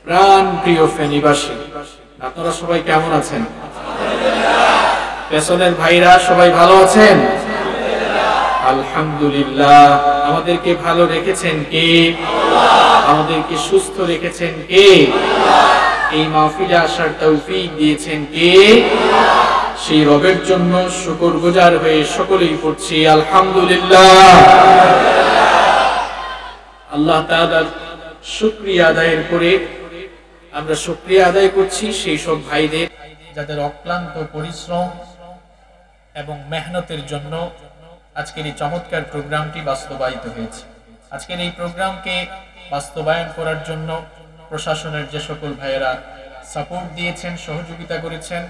প্রাণ প্রিয় ফেনীবাসী, আপনারা সবাই কেমন আছেন? পেছনের ভাইরা সবাই ভালো আছেন? আলহামদুলিল্লাহ। আমাদেরকে ভালো রেখেছেন কে? আমাদেরকে সুস্থ রেখেছেন কে? এই মাহফিলে আসার তৌফিক দিয়েছেন কে? সেই রবের জন্য শুকরগুজার হয়ে সকলেই পড়ছি আলহামদুলিল্লাহ। আল্লাহ তাআলার শুকরিয়া আদায়ের পরে আমরা শুকরিয়া আদায় করছি সেই সব ভাইদের যাদের অক্লান্ত পরিশ্রম এবং মেহনতের জন্য আজকের এই চমৎকার প্রোগ্রামটি বাস্তবায়িত হয়েছে। আজকের এই প্রোগ্রামকে বাস্তবায়ন করার জন্য প্রশাসনের যে সকল ভাইয়েরা সাপোর্ট দিয়েছেন, সহযোগিতা করেছেন,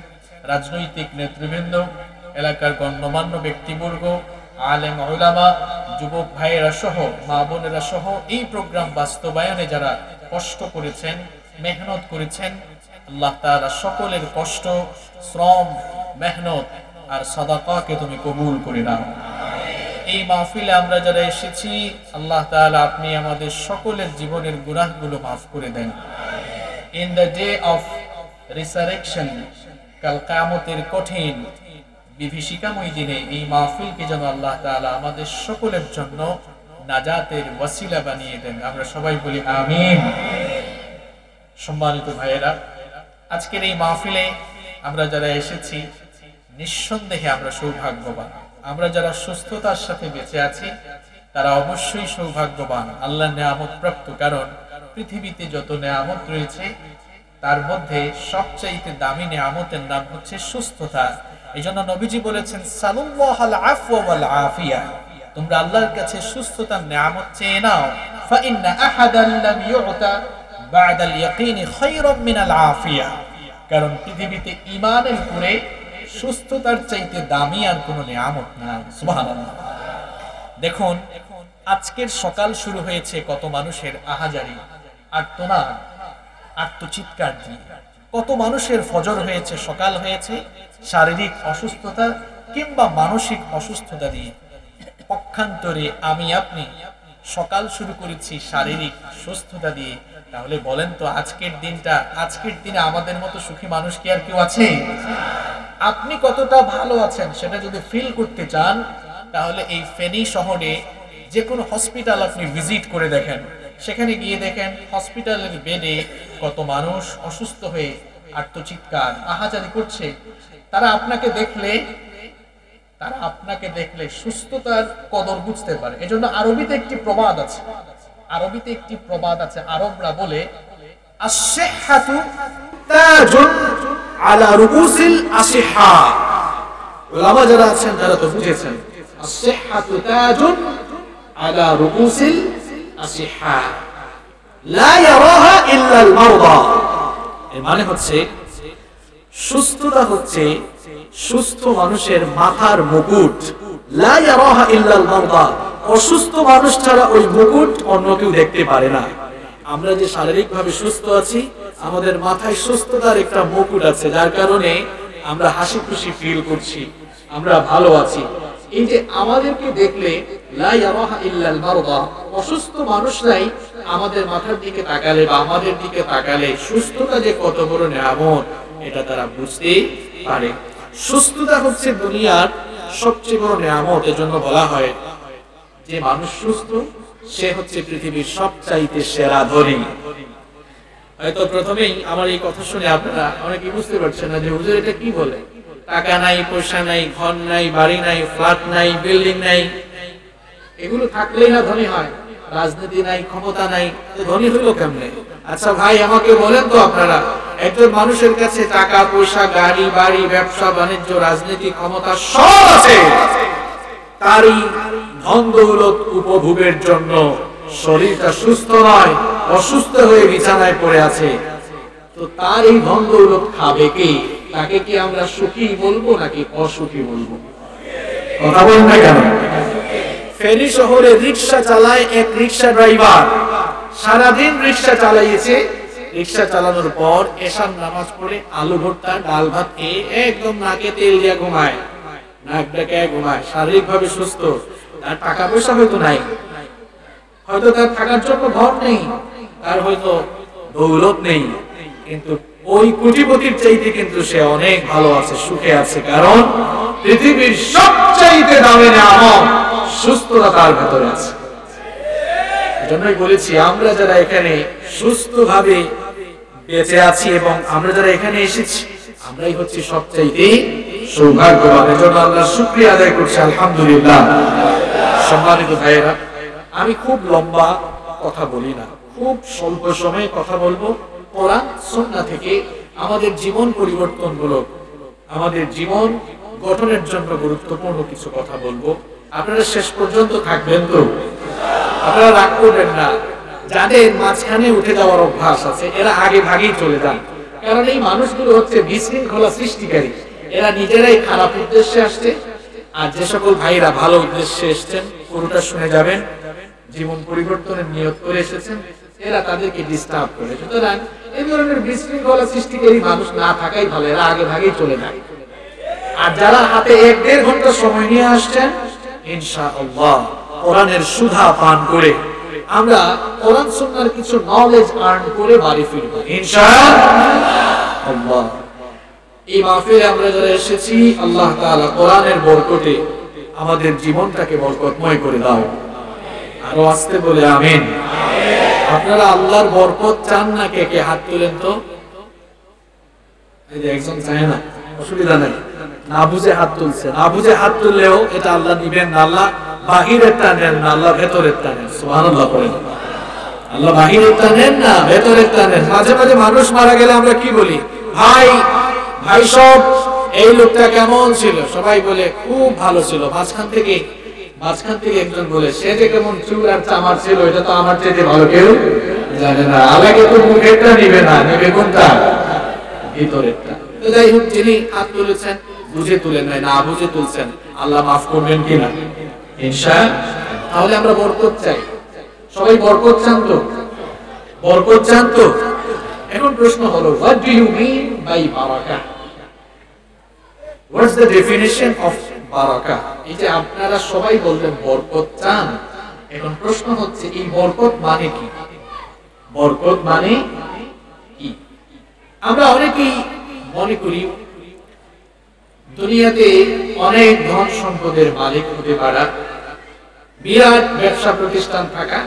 রাজনৈতিক নেতৃবৃন্দ, এলাকার গণ্যমান্য ব্যক্তিবর্গ, আলেম উলামা, যুবক ভাইয়েরা সহ মা বোনেরা সহ এই প্রোগ্রাম বাস্তবায়নে যারা কষ্ট করেছেন, মেহনত করেছেন, আল্লাহ তাআলা সকলের কষ্ট, শ্রম, মেহনত আর সাদাকাকে তুমি কবুল করে নাও। এই মাহফিলে আমরা যারা এসেছি, আল্লাহ তাআলা আপনি আমাদের সকলের জীবনের গুনাহগুলো মাফ করে দেন। In the day of resurrection, কাল কিয়ামতের কঠিন বিভীষিকাময় দিনে এই মাহফিলকে যেন আল্লাহ তাআলা আমাদের সকলের জন্য নাজাতের ওয়াসিলা বানিয়ে দেন। আমরা সবাই বলি আমিন। সম্মানিত ভাইয়েরা, আজকের এই মাহফিলে আমরা যারা এসেছি নিঃসন্দেহে আমরা সৌভাগ্যবান। আমরা যারা সুস্থতার সাথে বেঁচে আছি তারা অবশ্যই সৌভাগ্যবান, আল্লাহর নেয়ামত প্রাপ্ত। কারণ পৃথিবীতে যত নেয়ামত রয়েছে তার মধ্যে সবচাইতে দামি নেয়ামতের নাম হচ্ছে সুস্থতা। এইজন্য নবীজি বলেছেন, সাল্লাল্লাহুল আফওয়া ওয়াল আফিয়া, তোমরা আল্লাহর কাছে সুস্থতার নেয়ামত চেয়ে নাও। ফা ইন্না আহাদান লাম ইউতা বা'দাল ইয়াকিনি খায়রাম মিনাল আফিয়া, কারণ পৃথিবীতে ঈমানের উপরে সুস্থতার চাইতে দামি আর কোনো নেয়ামত নাই। সুবহানাল্লাহ। দেখুন, আজকের সকাল শুরু হয়েছে কত মানুষের আহাজারি, আর্তনাদ, আর্তচিৎকার দিয়ে। কত মানুষের ফজর হয়েছে, সকাল হয়েছে শারীরিক অসুস্থতা কিংবা মানসিক অসুস্থতা দিয়ে। পক্ষান্তরে আমি আপনি সকাল শুরু করেছি শারীরিক সুস্থতা দিয়ে। তাহলে বলেন তো আজকের দিনে আমাদের মতো সুখী মানুষ কি আর কেউ আছে? আপনি কতটা ভালো আছেন সেটা যদি ফিল করতে চান তাহলে এই ফেনী শহরে যে কোনো হসপিটাল আপনি ভিজিট করে দেখেন। সেখানে গিয়ে দেখেন হসপিটালের বেডে কত মানুষ অসুস্থ হয়ে আর্তচিৎকার, আহাজারি করছে। তারা আপনাকে দেখলে সুস্থতার কদর বুঝতে পারে। এজন্য আরবিতে একটি প্রবাদ আছে। আরবরা বলে, আস-সিহহাতু তাজুন আলা রুউসিল আসিহা। ওলামা যারা আছেন তারা তো বুঝেছেন, আস-সিহহাতু তাজুন আলা রুউসিল আসিহা লা ইয়ারাহা ইল্লাল মারদা। এর মানে হচ্ছে সুস্থতা হচ্ছে সুস্থ মানুষের মাথার মুকুট। লা ইয়ারাহা ইল্লাল মারদা, অসুস্থ মানুষ ছাড়া ওই মুকুট অন্য কেউ দেখতে পারে না। আমরা যে শারীরিকভাবে সুস্থ আছি, আমাদের মাথায় সুস্থতার একটা মুকুট আছে, যার কারণে আমরা হাসি খুশি ফিল করছি, আমরা ভালো আছি। এই যে আমাদেরকে দেখলে লা ইয়ারাহা ইল্লাল মারদা, অসুস্থ মানুষরাই আমাদের মাথার দিকে তাকালে বা আমাদের দিকে তাকালে সুস্থতা যে কত বড় নেয়ামত এটা তারা বুঝতে পারে। সুস্থতা হচ্ছে দুনিয়ার সবচেয়ে বড় নেয়ামত। এজন্য বলা হয় যে মানুষ সুস্থ সে হচ্ছে পৃথিবীর সবচাইতে সেরা ধনী। হয়তো প্রথমেই আমার এই কথা শুনে আপনারা অনেকে বুঝতে পারছেন না যে হুজুর এটা কি বলে। টাকা নাই, পয়সা নাই, ঘর নাই, বাড়ি নাই, ফ্ল্যাট নাই, বিল্ডিং নাই, এগুলো থাকলেই না ধনী হয়। রাজনীতি নাই, ক্ষমতা নাই, তো ধনী হইলো কেমনে? আচ্ছা ভাই আমাকে বলেন তো, আপনারা একজন মানুষের কাছে টাকা পয়সা, গাড়ি বাড়ি, ব্যবসা বাণিজ্য, রাজনীতি, ক্ষমতা সব আছে, তারই ধন দৌলত উপভোগের জন্য শরীরটা সুস্থ নয়, অসুস্থ হয়ে বিছানায় পড়ে আছে, তো তার এই ধন দৌলত খাবে কে? তাকে কি আমরা সুখী বলবো নাকি অসুখী বলবো? কথা বলেন না কেন? ফেনী শহরে রিক্সা চালায় এক রিক্সা ড্রাইভার, সারাদিন রিক্সা চালাইয়েছে। রিক্সা চালানোর পর এশার নামাজ পড়ে আলু ভর্তা ডাল ভাত খেয়ে একদম নাকে তেল দিয়ে ঘুমায়, নাক ডেকে ঘুমায়, শারীরিক ভাবে সুস্থ। তার টাকা পয়সা হয়তো নাই, হয়তো তার থাকার জন্য ঘর নেই, তার হয়তো দৌলত নেই, কিন্তু ওই কোটিপতির চাইতে কিন্তু সে অনেক ভালো আছে, সুখে আছে। কারণ পৃথিবীর সবচাইতে দামি নিয়ামত সুস্থতা তার ভেতরে আছে। এজন্যই বলেছি, আমরা যারা এখানে সুস্থভাবে বেঁচে আছি এবং আমরা যারা এখানে এসেছি, আমরাই হচ্ছে সবচাইতে সৌভাগ্যবান। এজন্য আল্লাহর শুকরিয়া আদায় করছি, আলহামদুলিল্লাহ। সম্মানিত ভাইয়েরা, আমি খুব লম্বা কথা বলি না, খুব স্বল্প সময়ে কথা বলবো। কোরআন সুন্নাহ থেকে আমাদের জীবন পরিবর্তনমূলক, আমাদের জীবন গঠনের জন্য গুরুত্বপূর্ণ কিছু কথা বলবো। আপনারা শেষ পর্যন্ত থাকবেন তো? আপনারা রাগ করবেন না। যাদের মাঝখানে উঠে যাওয়ার অভ্যাস আছে, এরা আগে ভাগেই চলে যান। কারণ এই মানুষগুলো হচ্ছে বিশৃঙ্খলা সৃষ্টিকারী। এরা নিজেরাই খারাপ উদ্দেশ্যে আসছে, আর যে সকল ভাইরা ভালো উদ্দেশ্যে এসেছেন, পুরোটা শুনে যাবেন, জীবন পরিবর্তনের নিয়ত করে এসেছেন, এরা তাদেরকে ডিস্টার্ব করে। সুতরাং এই ধরনের বিশৃঙ্খলা সৃষ্টিকারী মানুষ না থাকাই ভালো, এরা আগে ভাগেই চলে যায়। আর যারা হাতে 1-1.5 ঘন্টা সময় নিয়ে আসছেন, ইনশাআল্লাহ কোরআনের সুধা পান করে আমরা কোরআন সুন্নাহর কিছু নলেজ আর্ন করে বাড়ি ফিরব ইনশাআল্লাহ। এই মাহফিলে আমরা যারা এসেছি, আল্লাহ তাআলা কোরআনের বরকতে আমাদের জীবনটাকে বরকতময় করে দাও। আরো আস্তে বলে আমিন। আপনারা আল্লাহর বরকত চান না? কে কে হাত তুলেন তো? এই যে একজন চায় না, অসুবিধা নাই, না বুঝে হাত তুলছে। না বুঝে হাত তুললেও এটা আল্লাহ নিবেন না। আল্লাহ বাহিরেরটা নেন না, আল্লাহ ভেতরেরটা নেন। সুবহানাল্লাহ বলেন। আল্লাহ বাহিরেরটা নেন না, ভেতরেরটা নেন। মাঝে মাঝে মানুষ মারা গেলে আমরা কি বলি? ভাই ভাই সব, এই লোকটা কেমন ছিল? সবাই বলে খুব ভালো ছিল। মাঝখান থেকে একজন বলে, সে যে কেমন চুল আর চামার ছিল, এটা তো আমার চেয়ে ভালো কেউ জানে না। আলাকে তো মুখেরটা নিবে না, নেবে কোনটা? ভিতরেরটা। তো যাই হোক, যিনি হাত তুলেছেন বুঝে তুলেন নাই, না বুঝে তুলছেন, আল্লাহ মাফ করবেন কিনা ইনশাআল্লাহ। তাহলে আমরা বরকত চাই। সবাই বরকত চান তো? বরকত চান তো? এখন প্রশ্ন হলো, what do you mean by Baraka? What's the definition of বারাকা? এই যে আপনারা সবাই বলবেন বরকত চান, এখন প্রশ্ন হচ্ছে এই বরকত মানে কি? বরকত মানে কি? আমরা অনেকেই মনে করি দুনিয়াতে অনেক ধন সম্পদের মালিক হতে পারা, বিরাট ব্যবসা প্রতিষ্ঠান থাকা,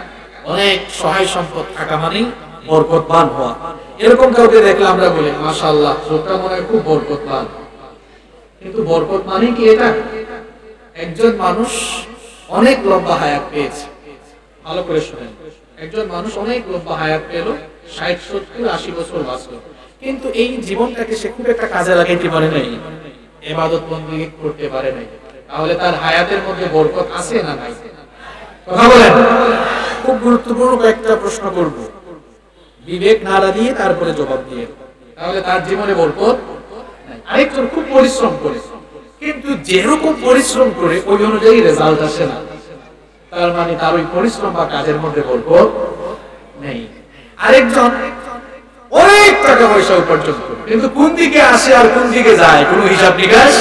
অনেক সহায় সম্পদ থাকা মানে বরকতবান হওয়া। এরকম কাউকে দেখলে আমরা বলি, মাশাআল্লাহ, লোকটা মনে হয় খুব বরকতবান। কিন্তু বরকত মানে কি এটা? একজন মানুষ অনেক লম্বা হায়াত পেয়েছে। ভালো করে শুনেন, একজন মানুষ অনেক লম্বা হায়াত পেল, 60, 70, 80 বছর বাঁচলো, কিন্তু এই জীবনটাকে সে খুব একটা কাজে লাগাইতে পারে নাই, ইবাদত বندگی করতে পারে নাই। তাহলে তার হায়াতের মধ্যে বরকত আছে না নাই? কথা বলেন। খুব গুরুত্বপূর্ণ কয়েকটা প্রশ্ন করব, বিবেক নাড়া দিয়ে তারপরে জবাব দিয়ে। তাহলে তার জীবনে বরকত নাই। আরেকজন খুব পরিশ্রম করে, কিন্তু যেরকম পরিশ্রম করে ওই অনুযায়ী রেজাল্ট আসে না, তার মানে তার ওই পরিশ্রম বা কাজের মধ্যে বরকত নেই। আরেকজন অনেক টাকা পয়সা উপার্জন করে, কিন্তু কোন দিকে আসে আর কোন দিকে যায় কোনো হিসাব নিকাশ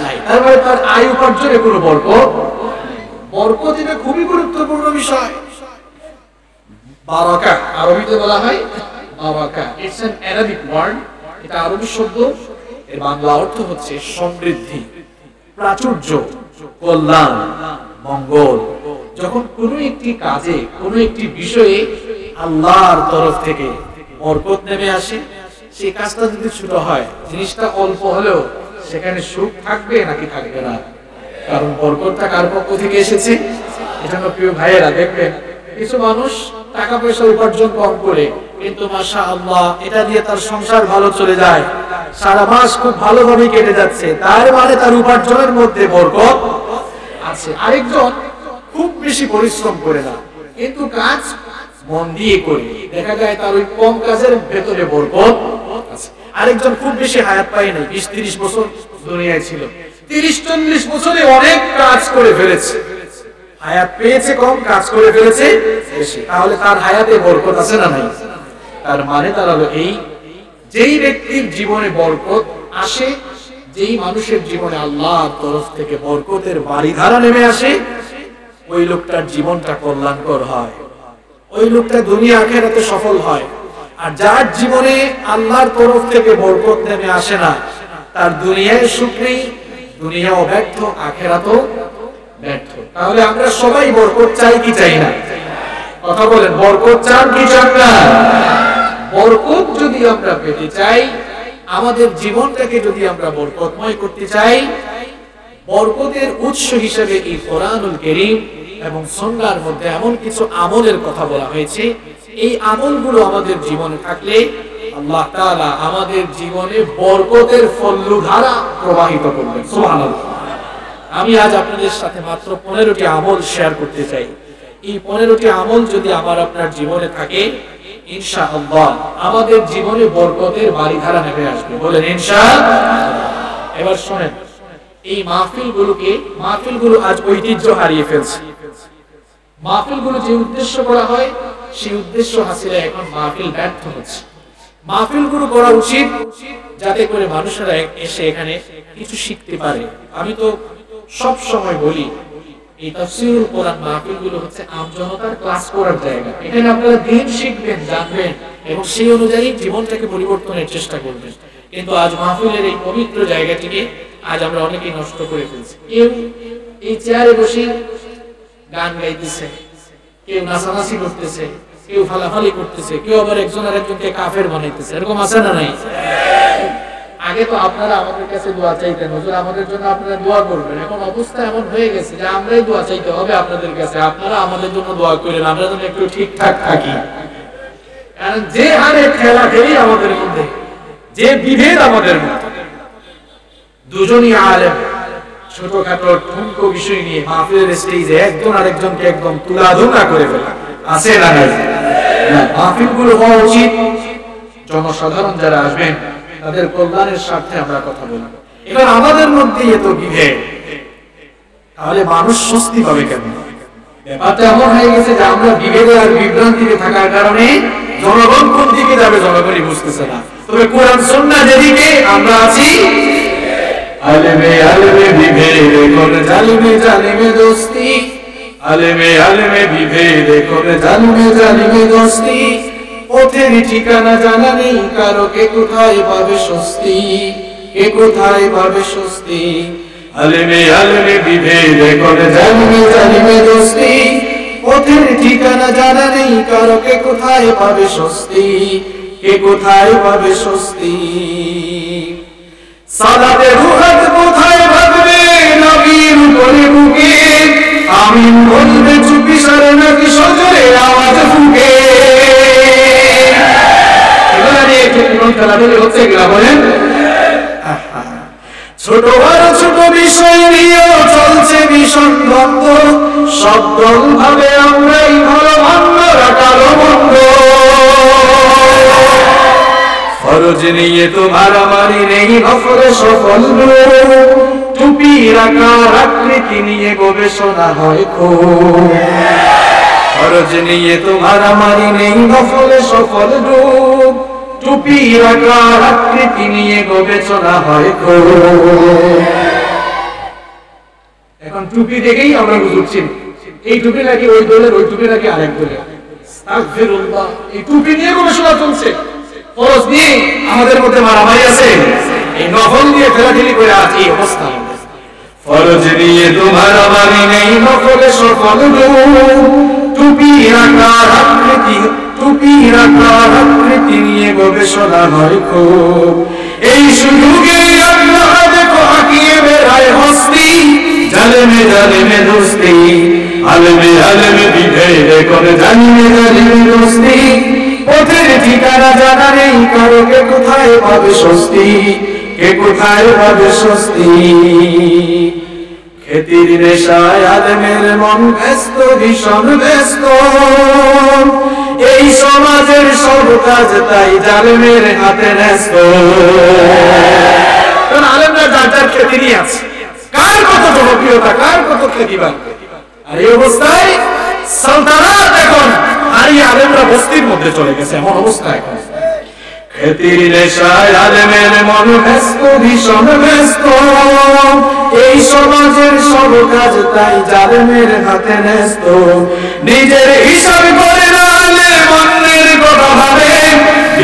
নাই, তার মানে তার আয় উপার্জনে কোনো বরকত। বরকত এটা খুবই গুরুত্বপূর্ণ বিষয়। বারাকা আরবিতে বলা হয় বারাকা, ইটস অ্যান অ্যারাবিক ওয়ার্ড। এটা আরবি শব্দ, এর বাংলা অর্থ হচ্ছে সমৃদ্ধি, প্রাচুর্য, কল্যাণ, মঙ্গল। যখন কোনো একটি কাজে, কোনো একটি বিষয়ে আল্লাহর তরফ থেকে বরকত নেমে আসে, সেই কাজটা যদি ছোট হয়, জিনিসটা অল্প হলেও সেখানে সুখ থাকবে নাকি থাকবে না? কারণ বরকতটা কার পক্ষ থেকে এসেছে। এজন্য প্রিয় ভাইয়েরা, দেখবেন কিছু মানুষ টাকা পয়সা উপার্জন কম করে, কিন্তু মাশাআল্লাহ এটা দিয়ে তার সংসার ভালো চলে যায়, সারা মাস খুব ভালোভাবে কেটে যাচ্ছে, তার মানে তার উপার্জনের মধ্যে বরকত আছে। আরেকজন খুব বেশি পরিশ্রম করে না, কিন্তু কাজ মন দিয়ে করে, দেখা যায় তার ওই কম কাজের ভেতরে বরকত আছে। আরেকজন খুব বেশি হায়াত পায় নাই, 20-30 বছর দুনিয়ায় ছিল, 30-40 বছরে অনেক কাজ করে ফেলেছে, হায়াত পেয়েছে কম, কাজ করে ফেলেছে বেশি, তাহলে তার হায়াতে বরকত আছে না নাই? তার মানে তার হলো এই, যেই ব্যক্তির জীবনে বরকত আসে, যেই মানুষের জীবনে আল্লাহর তরফ থেকে বরকতের বাড়িধারা নেমে আসে, ওই লোকটার জীবনটা কল্যাণকর হয়, ওই লোকটা দুনিয়া আখিরাতে সফল হয়, আর যার জীবনে আল্লাহর তরফ থেকে বরকত নেমে আসে না, তার দুনিয়ায় সুখ নেই, দুনিয়াও ব্যর্থ, আখিরাতও ব্যর্থ। তাহলে আমরা সবাই বরকত চাই কি চাই না? কথা বলেন, বরকত চান কি চান না? বরকত যদি আমরা পেতে চাই, আমাদের জীবনটাকে যদি আমরা বরকতময় করতে চাই, বরকতের উৎস হিসেবে এই কোরআনুল কারীম এবং সুন্নাহর মধ্যে এমন কিছু আমলের কথা বলা হয়েছে। এই আমলগুলো আমাদের জীবনে থাকলে আল্লাহ তাআলা আমাদের জীবনে বরকতের ফলধারা প্রবাহিত করবেন। সুবহানাল্লাহ। আমি আজ আপনাদের সাথে মাত্র 15টি আমল শেয়ার করতে চাই। এই 15টি আমল যদি আমার আপনার জীবনে থাকে, ইনশাআল্লাহ আমাদের জীবনে বরকতের বাড়িধারা নেমে আসবে। বলেন ইনশাআল্লাহ। এবার শুনেন, এই মাহফিলগুলো আজ ঐতিহ্য হারিয়ে ফেলছে। মাহফিলগুলো যে উদ্দেশ্য করা হয়, সেই উদ্দেশ্য হাসিলে এখন মাহফিল ব্যর্থ হচ্ছে। মাহফিলগুলো করা উচিত যাতে করে মানুষেরা এসে এখানে কিছু শিখতে পারে। আমি তো সব সময় বলি, এই তাফসীরুল কোরআন মাহফিলগুলো হচ্ছে আমজনতার ক্লাস করার জায়গা। এখানে আপনারা দিন শিখবেন, জানবেন এবং সেই অনুযায়ী জীবনটাকে পরিবর্তনের চেষ্টা করবেন। কিন্তু আজ মাহফিলের এই পবিত্র জায়গাটিকে আজ আমরা অনেকেই নষ্ট করে ফেলছি। কেউ এই চেয়ারে বসে গান গাইতেছে, কেউ নাচানাচি করতেছে, কেউ ফালাফালি করতেছে, কেউ আবার একজন আরেকজনকে কাফের বানাইতেছে। এরকম আছে না নাই? আগে তো আপনারা আমাদের কাছে দোয়া চাইতেন, হুজুর আমাদের জন্য আপনারা দোয়া করবেন। এখন অবস্থা এমন হয়ে গেছে যে আমরাই দোয়া চাইতে হবে আপনাদের কাছে, আপনারা আমাদের জন্য দোয়া করেন, আমরা যেন একটু ঠিকঠাক থাকি। কারণ যে হারে ঠেলাঠেলি আমাদের মধ্যে, যে বিভেদ আমাদের মধ্যে, দুজনই আলেম, ছোটখাটো ঠুনকো বিষয় নিয়ে মাহফিলের স্টেজে একজন আরেকজনকে একদম তুলাধুলা করে ফেলা আছে না নাই? মাহফিলগুলো হওয়া উচিত জনসাধারণ যারা আসবেন তাদের কল্যাণের স্বার্থে আমরা কথা বলব। এবার আমাদের মধ্যে এত বিভেদ, তাহলে মানুষ স্বস্তি পাবে কেন? ব্যাপারটা এমন হয়ে গেছে যে আমরা বিভেদে আর বিভ্রান্তিতে থাকার কারণে জনগণ কোন দিকে যাবে জনগণই বুঝতেছে না। তবে কোরআন সুন্নাহ যেদিকে আমরা আছি, আলেমে আলেমে বিভেদ করে জালিমে জালিমে দোস্তি, আলেমে আলেমে বিভেদ করে জালিমে জালিমে দোস্তি, পথের ঠিকানা জানা নেই কারো, কে কোথায় পাবে স্বস্তি, কে কোথায় পাবে স্বস্তি। আলেমে আলেমে বিভেদ করে জালিমে জালিমে দোস্তি, পথের ঠিকানা জানা নেই কারো, কে কোথায় পাবে স্বস্তি, কে কোথায় পাবে স্বস্তি। সালাতে রুহাত কোথায় ভাববে নবীর উপরে বুকে, আমিন বলবে চুপি সারে নাকি সজরে আওয়াজ ফুঁকে। এবারে কোন খেলাধুলা হচ্ছে এগুলা বলেন? ছোট বড় ছোট বিষয় নিয়েও চলছে ভীষণ দ্বন্দ্ব, সব দল ভাবে আমরাই ভালো, অন্যরা কালো মন্দ। ফরজ নিয়ে তো মারামারি নেই, নফলে সফল নূর, টুপি রাখার আকৃতি নিয়ে গবেষণা হয় খুব। ফরজ নিয়ে তো মারামারি নেই, নফলে সফল নূর, টুপি রাখার আকৃতি নিয়ে গবেষণা হয় খুব। এখন টুপি দেখেই আমরা বুঝছি এই টুপি নাকি ওই দলের, ওই টুপি নাকি আরেক দলের। আস্তাগফিরুল্লাহ, এই টুপি নিয়ে গবেষণা চলছে। ফরজ নিয়ে আমাদের মধ্যে মারামারি আছে, এই নফল নিয়ে ফেলাফেলি করে আছে এই অবস্থা। ফরজ নিয়ে তো মারামারি নেই, নফলে সফল নূর, টুপি রাখার আকৃতি, টুপি রাখার আকৃতি নিয়ে গবেষণা হয় খুব। এই সুযোগে আল্লাহ দেখো হাকিয়ে বেড়ায় হস্তি, জালেমে জালেমে দোস্তি, আলেমে আলেমে বিভেদ করে জালিমে জালিমে দোস্তি, পথের ঠিকানা জানা নেই কারো, কে কোথায় পাবে স্বস্তি, কে কোথায় পাবে স্বস্তি। খেতির নেশায় আলেমের মন ব্যস্ত, ভীষণ ব্যস্ত, এই সমাজের সব কাজ তাই জালেমের হাতে ন্যস্ত। কারণ আলেমরা যার যার খেতি নিয়ে আছে, কার কত জনপ্রিয়তা, কার কত খেতি বাড়বে। আর এই অবস্থায় সালতানাত এখন হারিয়ে আলেমরা বস্তির মধ্যে চলে গেছে, এমন অবস্থা এখন। খেতির নেশায় আলেমের মন ব্যস্ত, ভীষণ ব্যস্ত, এই সমাজের সব কাজ তাই জালেমের হাতে ন্যস্ত। নিজের হিসাব করে না আলেম অন্যের কথা ভাবে,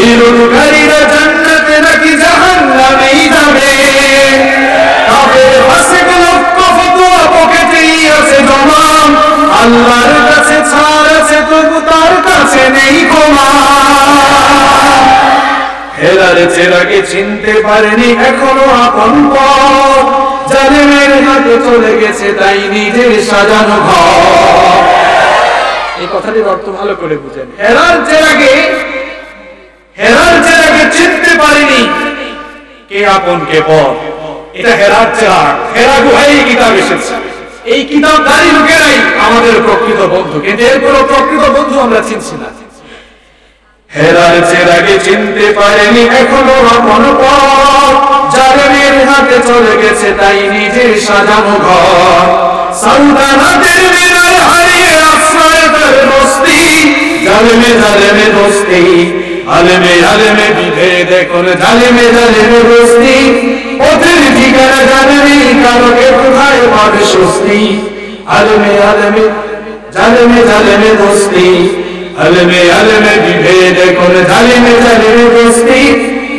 বিরোধকারীরা জান্নাতে নাকি জাহান্নামেই যাবে। কাফের ফাসিক লক্ষ ফতোয়া পকেটেই আছে জমা, আল্লাহর কাছে ছাড় আছে তবু তার কাছে নেই ক্ষমা। হেরার চেরাকে চিনতে পারেনি এখনো আপন পথ, জালেমের হাতে চলে গেছে তাই নিজের সাজানো ঘর। এই কথাটির অর্থ ভালো করে বুঝেন। হেরার চেরাকে চিনতে পারেনি কে আপন কে পর। এটা হেরার চেরাগ, হেরা গুহায় কিতাব এসেছে। এই কিতাব দাঁড়ি লোকেরাই আমাদের প্রকৃত বন্ধু, কিন্তু এরপর প্রকৃত বন্ধু আমরা চিনছি না। হেরার চেরাগে চিনতে পারেনি এখনো আপন পথ, জালেমের হাতে চলে গেছে তাই নিজের সাজানো ঘর। সালতানাতের মিনার হারিয়ে আশ্রয় তার বস্তি, জালেমে জালেমে দোস্তি, আলেমে আলেমে বিভেদ এখন জালেমে জালেমে দোস্তি। পথের ঠিকানা জানেনি কারোকে কোথায় পাবে স্বস্তি, আলেমে আলেমে জালেমে জালেমে দোস্তি, আলেমে আলেমে বিভেদ এখন জালেমে জালেমে দোস্তি।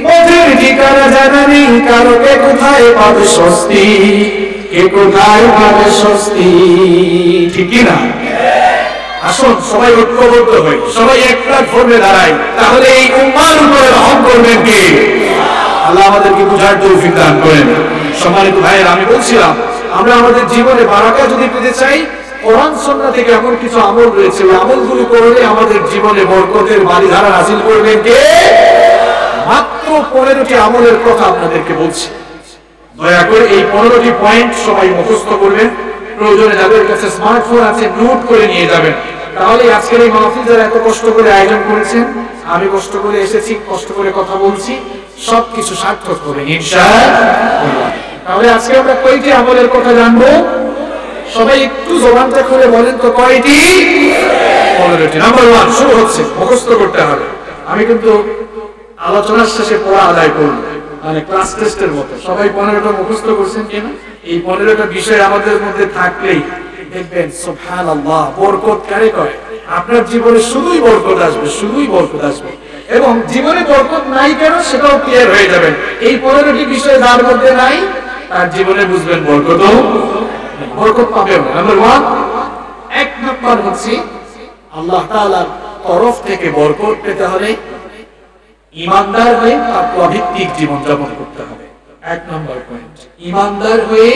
পথের ঠিকানা জানেনি কারোকে কোথায় পাবে স্বস্তি, কে কোথায় পাবে স্বস্তি। ঠিক না? আসুন সবাই ঐক্যবদ্ধ হই, সবাই এক প্ল্যাটফর্মে দাঁড়াই, তাহলে এই উম্মার উপরে রহম করবেন কে? আল্লাহ আমাদেরকে বুঝার তৌফিক দান করেন। সম্মানিত ভাইয়েরা, আমি বলছিলাম আমরা আমাদের জীবনে বারাকা যদি পেতে চাই, কোরআন সুন্নাহ থেকে এমন কিছু আমল রয়েছে, ওই আমলগুলো করলে আমাদের জীবনে বরকতের বাড়িধারা হাসিল করবেন কে? মাত্র 15টি আমলের কথা আপনাদেরকে বলছি। দয়া করে এই 15টি পয়েন্ট সবাই মুখস্থ করবেন। প্রয়োজনে যাদের কাছে স্মার্টফোন আছে নোট করে নিয়ে যাবেন। তাহলে আজকের এই মাহফিল যারা এত কষ্ট করে আয়োজন করেছেন, আমি কষ্ট করে এসেছি, কষ্ট করে কথা বলছি, সবকিছু সার্থক হবে ইনশাআল্লাহ। তাহলে আজকে আমরা কয়টি আমলের কথা জানবো? সবাই একটু জবানটা খুলে বলেন তো কয়টি? 15টি। নাম্বার 1 শুরু হচ্ছে, মুখস্থ করতে হবে। আমি কিন্তু আলোচনার শেষে পড়া আদায় করব, মানে ক্লাস টেস্টের মতো। সবাই 15টা মুখস্থ করছেন কিনা? এই 15টা বিষয় আমাদের মধ্যে থাকলেই দেখবেন সুবহানাল্লাহ, বরকত কারে কয়? আপনার জীবনে শুধুই বরকত আসবে, শুধুই বরকত আসবে। এবং জীবনে বরকত নাই কেন সেটাও ক্লিয়ার হয়ে যাবে। এই 15টি বিষয় যার মধ্যে নাই তার জীবনে বুঝবেন বরকত পাবে না। নাম্বার 1, 1 নাম্বার হচ্ছে আল্লাহ তাআলার তরফ থেকে বরকত পেতে হলে ঈমানদার হয়ে তাকওয়া ভিত্তিক জীবন যাপন করতে হবে। 1 নাম্বার পয়েন্ট, ঈমানদার হয়ে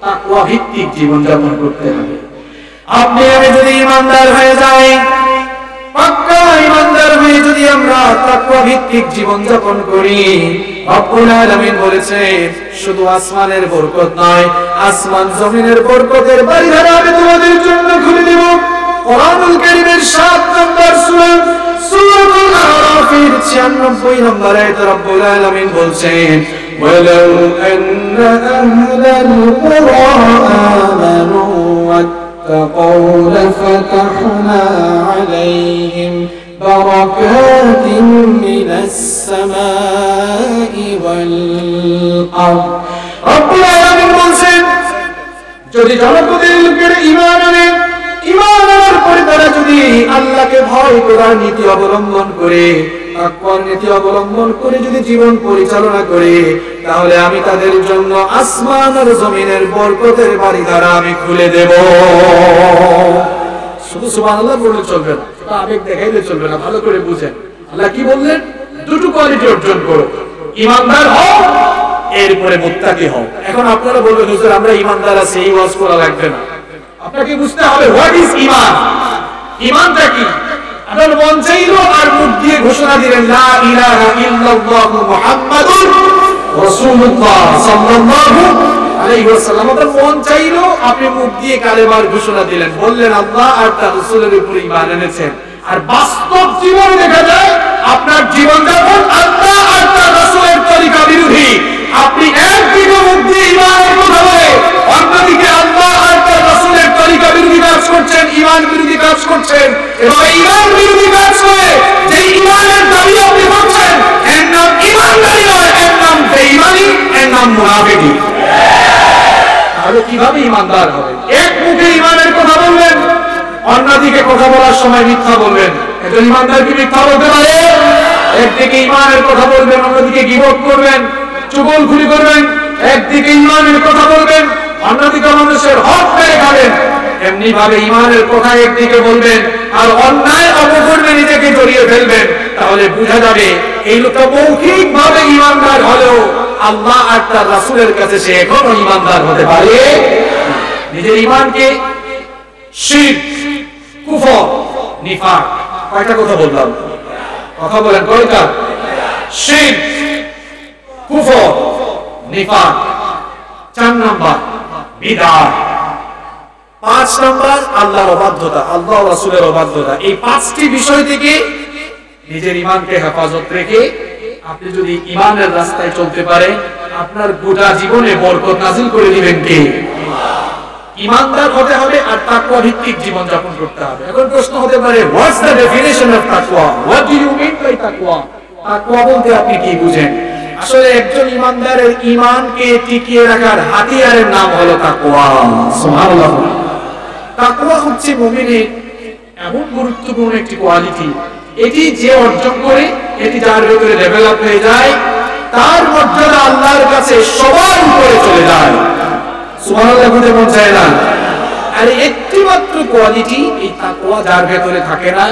তাকওয়া ভিত্তিক জীবন যাপন করতে হবে। আপনি আমি যদি ঈমানদার হয়ে যাই, পাক্কা ঈমানদার হয়ে যদি আমরা তাকওয়া ভিত্তিক জীবন যাপন করি, রব্বুল আলামিন বলেছেন শুধু আসমানের বরকত নয়, আসমান জমিনের বরকতের বাড়িধারা আমি তোমাদের জন্য খুলে দেব। কোরআনুল কারীমের 7 নম্বর সূরা সূরাতুল আরাফের 96 নম্বর আয়াতে রব্বুল আলামিন বলছেন ওয়ালাউ আন্না আহলাল কুরআ আমানু ওয়াত্তাকাউ লাফাতাহনা আলাইহিম বারাকাতিন মিনাস সামাই ওয়াল আরদ। রব্বুল আলামিন বলছেন যদি জনপদের লোকেরা ঈমান আনে, ঈমান আনার পরে তারা যদি আল্লাহকে ভয় করার নীতি অবলম্বন করে, তাকওয়ার নীতি অবলম্বন করে যদি জীবন পরিচালনা করে, তাহলে আমি তাদের জন্য আসমান আর জমিনের বরকতের বাড়িধারা আমি খুলে দেব। শুধু সুবহানাল্লাহ বললে চলবে না, তা আবেগ দেখাইলে চলবে না। ভালো করে বুঝেন আল্লাহ কি বললেন? দুটো কোয়ালিটি অর্জন করো, ঈমানদার হও, এরপরে মুত্তাকি হও। এখন আপনারা বলবেন হুজুর আমরা ঈমানদার আছি, এই ওয়াজ করা লাগবে না। আপনাকে বুঝতে হবে হোয়াট ইজ ঈমান। ঈমানটা কি? আপনার মন চাইলো আর মুখ দিয়ে ঘোষণা দিলেন লা ইলাহা ইল্লাল্লাহু মুহাম্মাদুর রাসূলুল্লাহ সাল্লাল্লাহু আলাইহি ওয়াসাল্লাম। আপনার মন চাইলো আপনি মুখ দিয়ে কালেমার ঘোষণা দিলেন, বললেন আল্লাহ আর তার রাসূলের উপর ঈমান এনেছেন। আর বাস্তব জীবনে দেখা যায় আপনার জীবনযাপন আল্লাহ আর তার রাসূলের তরিকা বিরোধী। আপনি একদিকে মুখ দিয়ে ঈমানের কথা বলে অন্যদিকে আল্লাহ আর তার রাসূলের তরিকা বিরোধী কাজ করছেন, ঈমান বিরোধী কাজ করছেন। এবং ঈমান বিরোধী কাজ করে যে ঈমানের দাবি আপনি করছেন, এর নাম ঈমানদারি নয়, এর নাম বেঈমানি, এর নাম মুনাফিকি। তাহলে কিভাবে ঈমানদার হবেন? এক মুখে ঈমানের কথা বলবেন, অন্যদিকে কথা বলার সময় মিথ্যা বলবেন। একজন ঈমানদার কি মিথ্যা বলতে পারে? একদিকে ঈমানের কথা বলবেন, অন্যদিকে গীবত করবেন, চুগলখুরি করবেন। একদিকে ঈমানের কথা বলবেন, অন্যদিকে মানুষের হক মেরে খাবেন। এমনি ভাবে ঈমানের কথা একদিকে বলবেন আর অন্যায় অপকর্মে নিজেকে জড়িয়ে ফেলবেন, তাহলে বোঝা যাবে এই লোকটা মৌখিক ভাবে ঈমানদার হলেও আল্লাহ আর তার রাসূলের কাছে সে এখনো ঈমানদার হতে পারে। নিজের ঈমানকে শিরক, কুফর, নিফাক, কয়টা কথা বললাম? কথা বলেন কয়টা? শিরক, কুফর, নিফাক। 4 নাম্বার বিদআত। 5 নাম্বার আল্লাহর অবাধ্যতা, আল্লাহ ও রাসূলের অবাধ্যতা। এই 5টি বিষয় থেকে নিজের ঈমানকে হেফাজত রেখে আপনি যদি ঈমানের রাস্তায় চলতে পারেন, আপনার গোটা জীবনে বরকত নাযিল করে দিবেন কে? ঈমানদার হতে হবে আর তাকওয়া ভিত্তিক জীবন যাপন করতে হবে। এখন প্রশ্ন হতে পারে, what's the definition of taqwa? What do you mean by taqwa? তাকওয়া বলতে আপনি কি বুঝেন? আসলে একজন ঈমানদারের ঈমানকে টিকিয়ে রাখার হাতিয়ারের নাম হলো তাকওয়া। সুবহানাল্লাহ। তাকওয়া হচ্ছে মুমিনের এমন গুরুত্বপূর্ণ একটি কোয়ালিটি, এটি যে অর্জন করে, এটি যার ভিতরে ডেভেলপ হয়ে যায়, তার মর্যাদা আল্লাহর কাছে সবার উপরে চলে যায়। সুবহানাল্লাহ বলতে মন চায় না? আর একটি মাত্র কোয়ালিটি এই তাকওয়া যার ভিতরে থাকে না,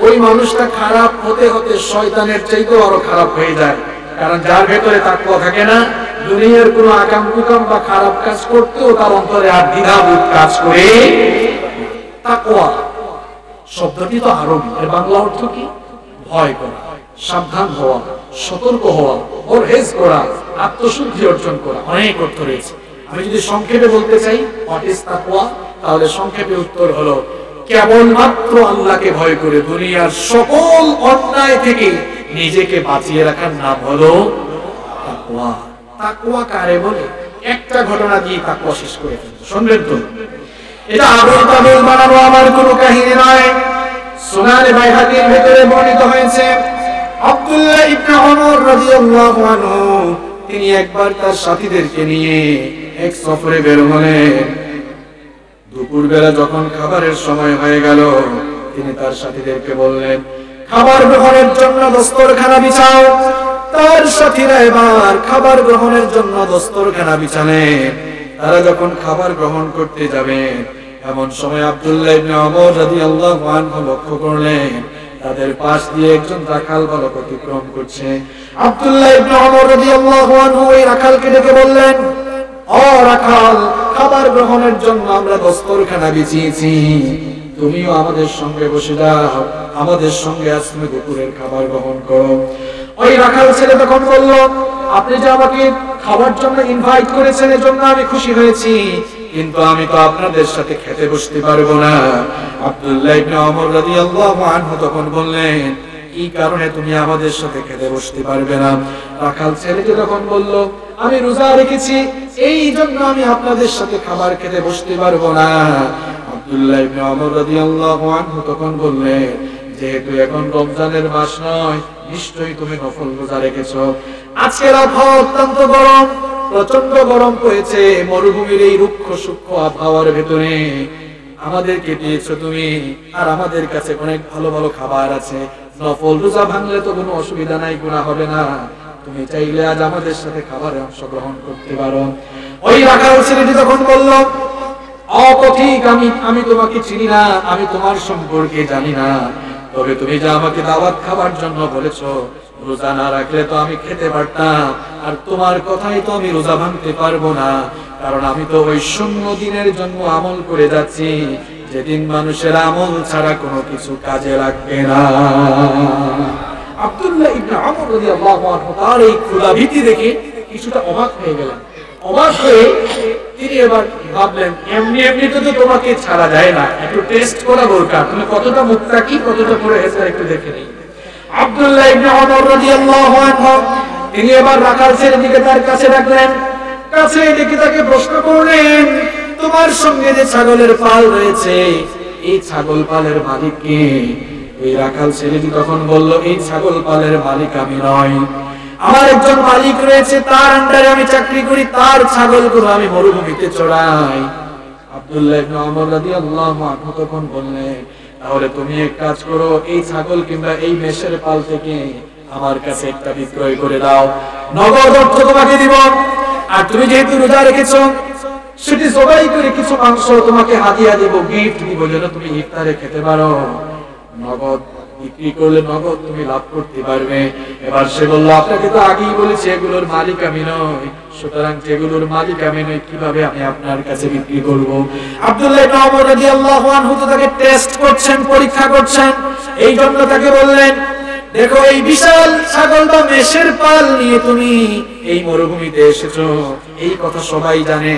ওই মানুষটা খারাপ হতে হতে শয়তানের চাইতেও আরো খারাপ হয়ে যায়। কারণ যার ভিতরে তাকওয়া থাকে না, দুনিয়ার কোনো আকাম কুকাম বা খারাপ কাজ করতেও তার অন্তরে আর দ্বিধাবোধ কাজ করে। তাকওয়া শব্দটি তো আরবি, এর বাংলা অর্থ কি? ভয় করা, সাবধান হওয়া, সতর্ক হওয়া, পরহেজ করা, আত্মশুদ্ধি অর্জন করা, অনেক অর্থ রয়েছে। আমি যদি সংক্ষেপে বলতে চাই হোয়াট ইজ তাকওয়া, তাহলে সংক্ষেপে উত্তর হলো কেবলমাত্র আল্লাহকে ভয় করে দুনিয়ার সকল অন্যায় থেকে নিজেকে বাঁচিয়ে রাখার নাম হলো তাকওয়া। তাকওয়া কারে বলে? একটা ঘটনা দিয়ে তাকওয়া শেষ করে ফেলবো, শুনবেন তো? এটা আবুল তাবুল বানানো আমার কোনো কাহিনী নয়। সুনান বাইহাকির ভিতরে বর্ণিত হয়েছে, আব্দুল্লাহ ইবনে ওমর রাদিয়াল্লাহু আনহু তিনি একবার তার সাথীদেরকে নিয়ে এক সফরে বের হলেন। দুপুরবেলা যখন খাবারের সময় হয়ে গেল, তিনি তার সাথীদেরকে বললেন, খাবার গ্রহণের জন্য দস্তরখানা বিছাও। তার সাথীরা এবার খাবার গ্রহণের জন্য দস্তরখানা বিছালেন। তারা যখন খাবার গ্রহণ করতে যাবেন, এমন সময় আব্দুল্লাহ ইবনে ওমর রাদিয়াল্লাহু আনহু লক্ষ্য করলেন তাদের পাশ দিয়ে একজন রাখাল বালক অতিক্রম করছে। আব্দুল্লাহ ইবনে ওমর রাদিয়াল্লাহু আনহু ওই রাখালকে ডেকে বললেন, ও রাখাল, খাবার গ্রহণের জন্য আমরা দস্তরখানা বিছিয়েছি, তুমিও আমাদের সঙ্গে বসে যাও, আমাদের সঙ্গে আজ তুমি দুপুরের খাবার গ্রহণ করো। ওই রাখাল ছেলে তখন বলল, আপনি যে আমাকে খাবার জন্য ইনভাইট করেছেন এজন্য আমি খুশি হয়েছি, কিন্তু আমি তো আপনাদের সাথে খেতে বসতে পারবো না। আব্দুল্লাহ ইবনে ওমর রাদিয়াল্লাহু আনহু তখন বললেন, কি কারণে তুমি আমাদের সাথে খেতে বসতে পারবে না? রাখাল ছেলেটি তখন বলল, আমি রোজা রেখেছি, এই জন্য আমি আপনাদের সাথে খাবার খেতে বসতে পারবো না। আব্দুল্লাহ ইবনে ওমর রাদিয়াল্লাহু আনহু তখন বললেন, যেহেতু এখন রমজানের মাস নয়, নিশ্চয়ই তুমি নফল রোজা রেখেছো। আজকের আবহাওয়া অত্যন্ত গরম, প্রচন্ড গরম পড়েছে। মরুভূমির এই রুক্ষ সূক্ষ্ম আবহাওয়ার ভেতরে আমাদেরকে দিয়েছো তুমি, আর আমাদের কাছে অনেক ভালো ভালো খাবার আছে। নফল রোজা ভাঙলে তো কোনো অসুবিধা নাই, গুনাহ হবে না। তুমি চাইলে আজ আমাদের সাথে খাবারে অংশগ্রহণ করতে পারো। ওই রাখাল ছেলেটি তখন বলল, ঠিক, আমি তোমাকে চিনি না, আমি তোমার সম্পর্কে জানি না, তবে তুমি যা আমাকে দাওয়াত খাবার জন্য বলেছো, রোজা না রাখলে তো আমি খেতে পারতাম, আর তোমার কথাই তো আমি রোজা ভাঙতে পারবো না, কারণ আমি তো ওই 0 দিনের জন্য আমল করে যাচ্ছি, যেদিন মানুষের আমল ছাড়া কোনো কিছু কাজে লাগবে না। আব্দুল্লাহ ইবনে ওমর রাদিয়াল্লাহু আনহু তার এই ক্ষুধাভীতি দেখে কিছুটা অবাক হয়ে গেলেন। অবাক হয়ে তিনি এবার ভাবলেন, এমনি এমনি তো তোমাকে ছাড়া যায় না, একটু টেস্ট করা দরকার, তুমি কতটা মুত্তাকি, কতটা পরহেজগার একটু দেখে নেই। আব্দুল্লাহ ইবনে ওমর রাদিয়াল্লাহু আনহু তিনি এবার রাখাল ছেলেটিকে তার কাছে ডাকলেন, কাছে ডেকে তাকে প্রশ্ন করলেন, তোমার সঙ্গে যে ছাগলের পাল রয়েছে, এই ছাগল পালের মালিক কে? এই রাখাল ছেলেটি তখন বলল, এই ছাগল পালের মালিক আমি নই, আমার একজন মালিক রয়েছে, তার আন্ডারে আমি চাকরি করি, তার ছাগলগুলো আমি মরুভূমিতে চড়াই। আব্দুল্লাহ ইবনে ওমর রাদিয়াল্লাহু আনহু তখন বললেন, তাহলে তুমি এক কাজ করো, এই ছাগল কিংবা এই মেষের পাল থেকে আমার কাছে একটা বিক্রয় করে দাও, নগদ অর্থ তোমাকে দিব। আর তুমি যেহেতু রোজা রেখেছো, সেটি জবাই করে কিছু মাংস তোমাকে হাদিয়া দিব, গিফট দিব, যেন তুমি ইফতারে খেতে পারো। নগদ বিক্রি করলে নগদ তুমি লাভ করতে পারবে। এবার সে বলল, আপনাকে তো আগেই বলেছি এগুলোর মালিক আমি নই, সুতরাং যেগুলোর মালিক আমি নই কিভাবে আমি আপনার কাছে বিক্রি করব? আব্দুল্লাহ ইবনে ওমর রাদিয়াল্লাহু আনহু তো তাকে টেস্ট করছেন, পরীক্ষা করছেন। এই জন্য তাকে বললেন, দেখো এই বিশাল ছাগল বা মেষের পাল নিয়ে তুমি এই মরুভূমিতে এসেছো, এই কথা সবাই জানে।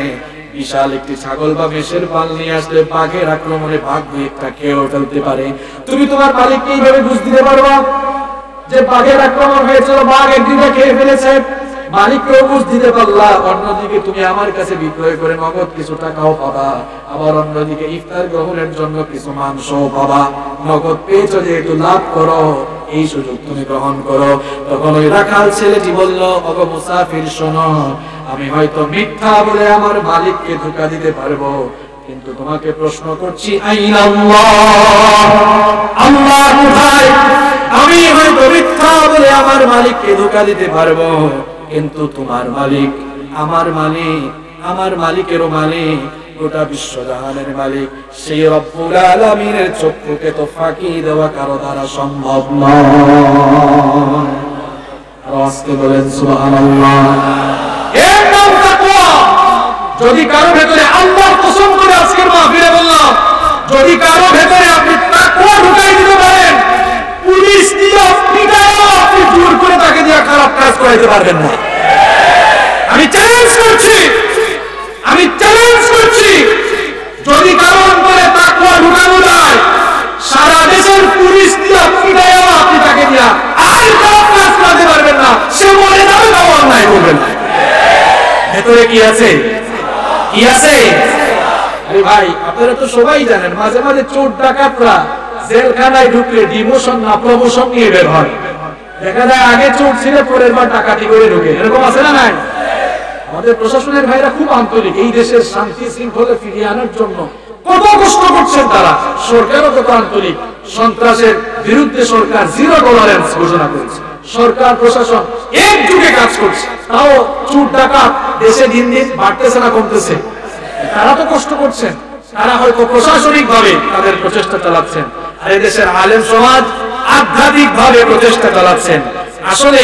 বিশাল একটি ছাগল বা মেষের পাল নিয়ে আসলে বাঘের আক্রমণে বাঘ দুই একটা খেয়েও ফেলতে পারে। তুমি তোমার মালিককে এইভাবে বুঝ দিতে পারবা যে বাঘের আক্রমণ হয়েছিল, বাঘ একদিকে খেয়ে ফেলেছে, মালিককেও বুঝ দিতে পারলা। অন্যদিকে তুমি আমার কাছে বিক্রয় করে নগদ কিছু টাকাও পাবা, আবার অন্যদিকে ইফতার গ্রহণের জন্য কিছু মাংসও পাবা। নগদ পেয়েছো, যেহেতু লাভ করো, এই সুযোগ তুমি গ্রহণ করো। তখন ওই রাখাল ছেলেটি বলল, ওগো মুসাফির শোনো, আমি হয়তো মিথ্যা বলে আমার মালিককে ধোঁকা দিতে পারবো, কিন্তু তোমাকে প্রশ্ন করছি, আইনাল্লাহ, আল্লাহ কোথায়? আমি হয়তো মিথ্যা বলে আমার মালিককে ধোঁকা দিতে পারবো, কিন্তু তোমার মালিক আমার মালিক, আমার মালিকেরও মালিক, গোটা বিশ্বজাহানের মালিক, সেই রব্বুল আলামিনের চক্ষুকে তো ফাঁকি দেওয়া কারো দ্বারা সম্ভব নয়। আর আজকে বলেন সুবহানাল্লাহ। এর নাম তাকওয়া। যদি কারো ভেতরে, আল্লাহর কসম করে আজকের মাহফিলে বললাম, যদি কারো ভেতরে আপনি তাকওয়া ঢুকাই দিতে পারেন, পুলিশ দিয়ে পিটাও আপনি জোর করে তাকে দিয়ে খারাপ কাজ করাইতে পারবেন না। আমি চ্যালেঞ্জ করছি, আমি চ্যালেঞ্জ করছি, যদি কারো অন্তরে তাকওয়া ঢুকানো যায়, সারা দেশের পুলিশ দিয়ে পিটাও আপনি তাকে দিয়ে আর খারাপ কাজ করাতে পারবেন না। সে মরে যাবে না, অন্যায় করবেন না। ভেতরে কি আছে? কি আছে? আরে ভাই, আপনারা তো সবাই জানেন, মাঝে মাঝে চোর ডাকাতরা জেলখানায় ঢুকলে ডিমোশন না প্রমোশন নিয়ে বের হয়। দেখা যায় আগে চোর ছিল, পরের বার ডাকাতি করে ঢুকে, এরকম আছে না নাই? আমাদের প্রশাসনের ভাইরা খুব আন্তরিক, এই দেশের শান্তি শৃঙ্খলা ফিরিয়ে আনার জন্য কত কষ্ট করছেন তারা। সরকারও কত আন্তরিক, সন্ত্রাসের বিরুদ্ধে সরকার জিরো টলারেন্স ঘোষণা করেছে, সরকার প্রশাসন একযুগে কাজ করছে। তাও চোর ডাকাত দেশে দিন দিন বাড়তেছে না কমতেছে? তারা তো কষ্ট করছেন, তারা হয়তো প্রশাসনিক ভাবে তাদের প্রচেষ্টা চালাচ্ছেন, আর দেশের আলেম সমাজ আধ্যাত্মিক ভাবে প্রচেষ্টা চালাচ্ছেন। আসলে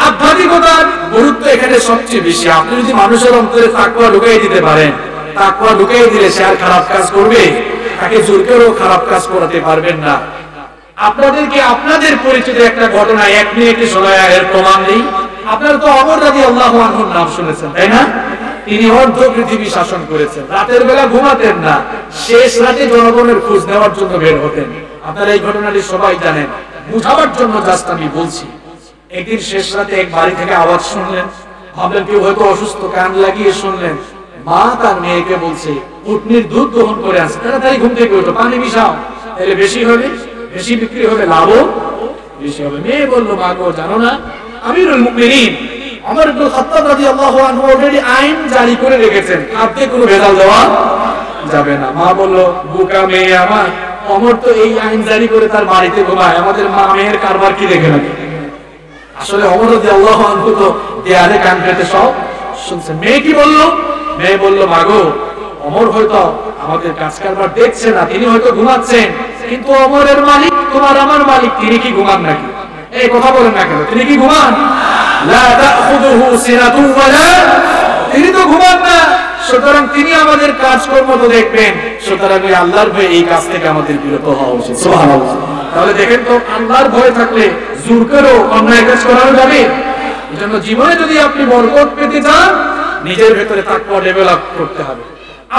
আধ্যাত্মিকতার গুরুত্ব এখানে সবচেয়ে বেশি। আপনি যদি মানুষের অন্তরে তাকওয়া ঢুকাই দিতে পারেন, তাকওয়া ঢুকাই দিলে সে আর খারাপ কাজ করবে? তাকে জোর করেও খারাপ কাজ করাতে পারবেন না। আপনাদেরকে আপনাদের পরিচিত একটা ঘটনা 1 মিনিটে সময় এর প্রমাণ নেই। আপনারা তো ওমর রাদিয়াল্লাহু আনহুর নাম শুনেছেন, তাই না? তিনি অর্ধ পৃথিবী শাসন করেছেন, রাতের বেলা ঘুমাতেন না, শেষ রাতে জনগণের খোঁজ নেওয়ার জন্য বের হতেন। আপনারা এই ঘটনাটি সবাই জানেন, বুঝাবার জন্য জাস্ট আমি বলছি। একদিন শেষ রাতে এক বাড়ি থেকে আওয়াজ শুনলেন, ভাবলেন কেউ হয়তো অসুস্থ, কান লাগিয়ে শুনলেন মা তার মেয়েকে বলছে উটনির দুধ দহন করে আসে, তাড়াতাড়ি ঘুম থেকে ওঠো, পানি মিশাও, তাহলে বেশি হবে, বেশি বিক্রি হবে, লাভও বেশি হবে। মেয়ে বলল, মা গো জানো না, আমিরুল মুমিনিন ওমর ইবনে খাত্তাব রাদিয়াল্লাহু আনহু অলরেডি আইন জারি করে রেখেছেন, খাদ্যে কোনো ভেজাল দেওয়া যাবে না। মা বলল, বোকা মেয়ে আমার, ওমর তো এই আইন জারি করে তার বাড়িতে ঘুমায়, আমাদের মা মেয়ের কারবার কি দেখে নাকি? আসলে ওমর রাদিয়াল্লাহু আনহু তো দেয়ালে কান পেতে সব শুনছেন। মেয়ে কি বলল? মেয়ে বলল, মা গো ওমর হয়তো আমাদের কাজ কারবার দেখছে না, তিনি হয়তো ঘুমাচ্ছেন, কিন্তু ওমরের মালিক তোমার আমার মালিক, তিনি কি ঘুমান নাকি? এই কথা বলেন না কেন? তিনি কি ঘুমান? লা তাখুযুহু সিনাতুন ওয়ালা, তিনি তো ঘুমান না, সুতরাং তিনি আমাদের কাজকর্ম তো দেখবেন। সুতরাং ওই আল্লাহর ভয়ে এই কাজ থেকে আমাদের বিরত হওয়া উচিত। সুবহানাল্লাহ। তাহলে দেখেন তো, আল্লাহর ভয় থাকলে জোর করেও অন্যায় কাজ করানো যাবে? এজন্য জীবনে যদি আপনি বরকত পেতে চান, নিজের ভেতরে তাকওয়া ডেভেলপ করতে হবে।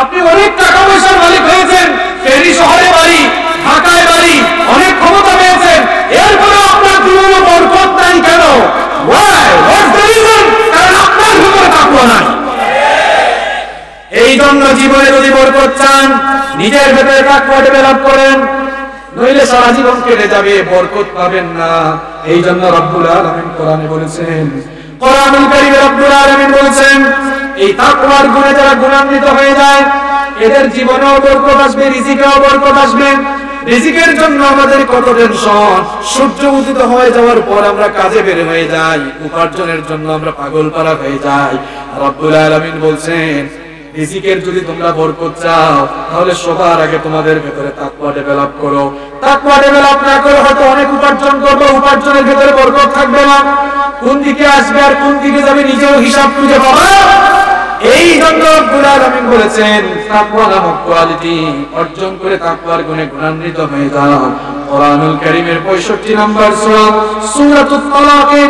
আপনি অনেক টাকা পয়সার মালিক হয়েছেন, ফেনী শহরে বাড়ি, ঢাকায় বাড়ি, অনেক ক্ষমতা পেয়েছেন, এরপরে আপনার জীবনে বরকত নাই কেন? Why? What's the reason? কারণ আপনার ভিতরে তাকওয়া নাই। এই জন্য জীবনে যদি বরকত চান, নিজের ভেতরে তাকওয়া ডেভেলপ করেন, নইলে সারা জীবন কেটে যাবে, বরকত পাবেন না। এই জন্য রব্বুল আলামিন কোরআনে বলেছেন, কোরআনুল কারীমে রব্বুল আলামিন বলেছেন, এই তাকওয়ার গুণে যারা গুণান্বিত হয়ে যায়, এদের জীবনেও বরকত আসবে, রিজিকেও বরকত আসবে। রিজিকের জন্য আমাদের কত টেনশন। সূর্য উদিত হয়ে যাওয়ার পর আমরা কাজে বের হয়ে যাই, উপার্জনের জন্য আমরা পাগল পারা হয়ে যাই। রব্বুল আলামিন বলছেন, রিজিকের যদি তোমরা বরকত চাও তাহলে সবার আগে তোমাদের ভেতরে তাকওয়া ডেভেলপ করো। তাকওয়া ডেভেলপ না করে হয়তো অনেক উপার্জন করবে, উপার্জনের ভেতরে বরকত থাকবে না। কোন দিকে আসবে আর কোন দিকে যাবে নিজেও হিসাব খুঁজে পাবে। এই জন্য রব্বুল আলামিন বলেছেন, তাকওয়া নামক কোয়ালিটি অর্জন করে তাকওয়ার গুণে গুণান্বিত হয়ে যাও। কোরআনুল কারীমের 65 নম্বর সূরা সূরাতুত তালাকে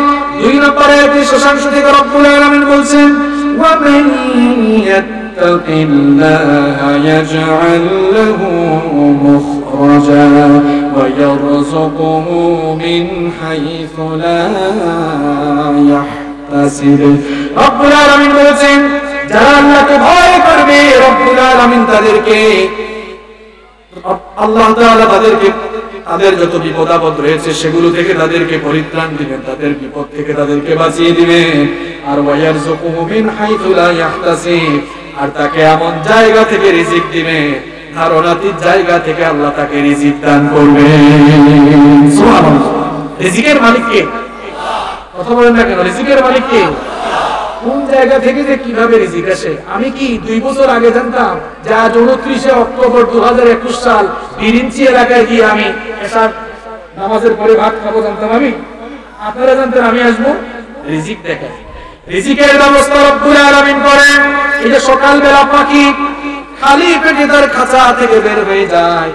2 নম্বর আয়াতের শেষাংশ থেকে রব্বুল আলামিন বলছেন, ওয়া মান ইয়াত্তাকিল্লাহা ইয়াজআল লাহু মুখরাজা ওয়া ইয়ারযুকুহু মিন হাইসু লা ইয়াহতাসিব। রব্বুল আলামিন বলেছেন, যারা আল্লাহকে ভয় করবে রব্বুল আলামিন তাদেরকে, আল্লাহ তাআলা তাদেরকে তাদের যত বিপদ আপদ রয়েছে সেগুলো থেকে তাদেরকে পরিত্রাণ দিবেন, তাদের বিপদ থেকে তাদেরকে বাঁচিয়ে দিবেন। আর ওয়ায়ারযুকুহু মিন হাইসু লা ইয়াহতাসিব, আর তাকে এমন জায়গা থেকে রিজিক দিবেন, ধারণাতীত জায়গা থেকে আল্লাহ তাকে রিজিক দান করবেন। সুবহানাল্লাহ। রিজিকের মালিক কে? কথা বলেন না কেন? রিজিকের মালিক কে? কোন জায়গা থেকে যে কিভাবে রিজিক আসে? আমি কি 2 বছর আগে জানতাম যে আজ 29 অক্টোবর 2021 সাল বিরিঞ্চি এলাকায় গিয়ে আমি এশার নামাজের পরে ভাত খাবো? জানতাম আমি? আপনারা জানতেন আমি আসবো? রিজিক দেখেন, রিজিকের ব্যবস্থা রব্বুল আলামিন করেন। এই যে সকালবেলা পাখি খালি পেটে তার খাঁচা থেকে বের হয়ে যায়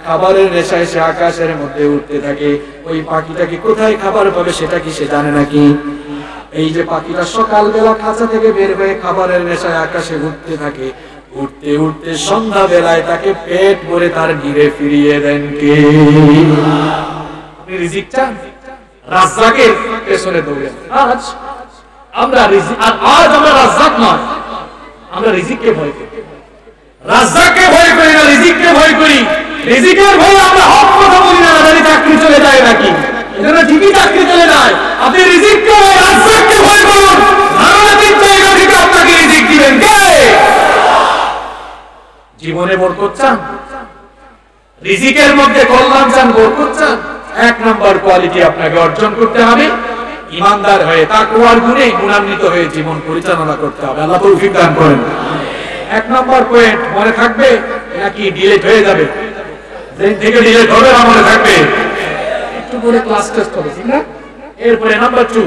খাবারের নেশায় সে আকাশের মধ্যে উঠতে থাকে। ওই পাখিটা কি কোথায় খাবার পাবে সেটা কি সে জানে নাকি? এই যে পাখিটা সকালবেলা খাঁচা থেকে বের হয়ে খাবারের নেশায় আকাশে উঠতে থাকে, উঠতে উঠতে সন্ধ্যা বেলায় তাকে পেট ভরে তার ঘিরে ফিরিয়ে দেন কে? আপনি রিজিক চান? রাজ্জাকের পেছনে দৌড়েন। আজ আমরা রাজ্জাক নয়, আমরা রিজিককে ভয় করি। রাজ্জাককে ভয় করি না, রিজিককে ভয় করি। রিজিকের ভয়ে আমরা হক কথা বলি না, জানি চাকরি চলে যায় নাকি। এজন্য ঠিকই চাকরি চলে যায়। আপনি রিজিককে ভয়, রাজ্জাককে ভয় করুন। ধারণাতীত জায়গা থেকে আপনাকে রিজিক দিবেন কে? জীবনে বরকত চান, রিজিকের মধ্যে কল্যাণ চান, বরকত চান, 1 নম্বর কোয়ালিটি আপনাকে অর্জন করতে হবে। ইমানদার হয়ে তাকওয়ার গুণে গুণান্বিত হয়ে জীবন পরিচালনা করতে হবে। আল্লাহ তৌফিক দান করেন। 1 নম্বর পয়েন্ট মনে থাকবে নাকি ডিলিট হয়ে যাবে? যেদিন থেকে ডিলিট হবে না মনে থাকবে। একটু করে ক্লাস টেস্ট হবে, ঠিক না? এরপরে নাম্বার 2,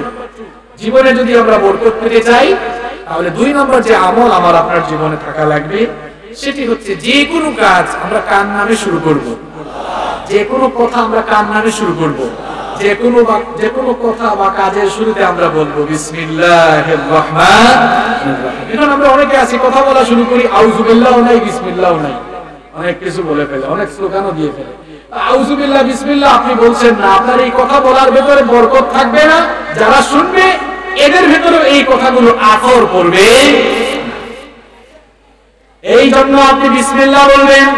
জীবনে যদি আমরা বরকত পেতে চাই তাহলে 2 নম্বর যে আমল আমার আপনার জীবনে থাকা লাগবে সেটি হচ্ছে যে কোনো কাজ আমরা কার নামে শুরু করব। যে কোনো কথা আমরা কার নামে শুরু করব। যে কোনো কথা বা কাজের শুরুতে আমরা বলবো বিসমিল্লাহির রহমানির রহিম। এখন আমরা অনেকে আছি কথা বলা শুরু করি আউযুবিল্লাহও নাই, বিসমিল্লাহও নাই, অনেক কিছু বলে ফেলে, অনেক স্লোগানও দিয়ে ফেলে। আউযুবিল্লাহ বিসমিল্লাহ আপনি বলছেন না, আপনার এই কথা বলার ভেতরে বরকত থাকবে না। যারা শুনবে এদের ভেতরে এই কথাগুলো আথর পড়বে। এই জন্য আপনি বিসমিল্লাহ বলবেন।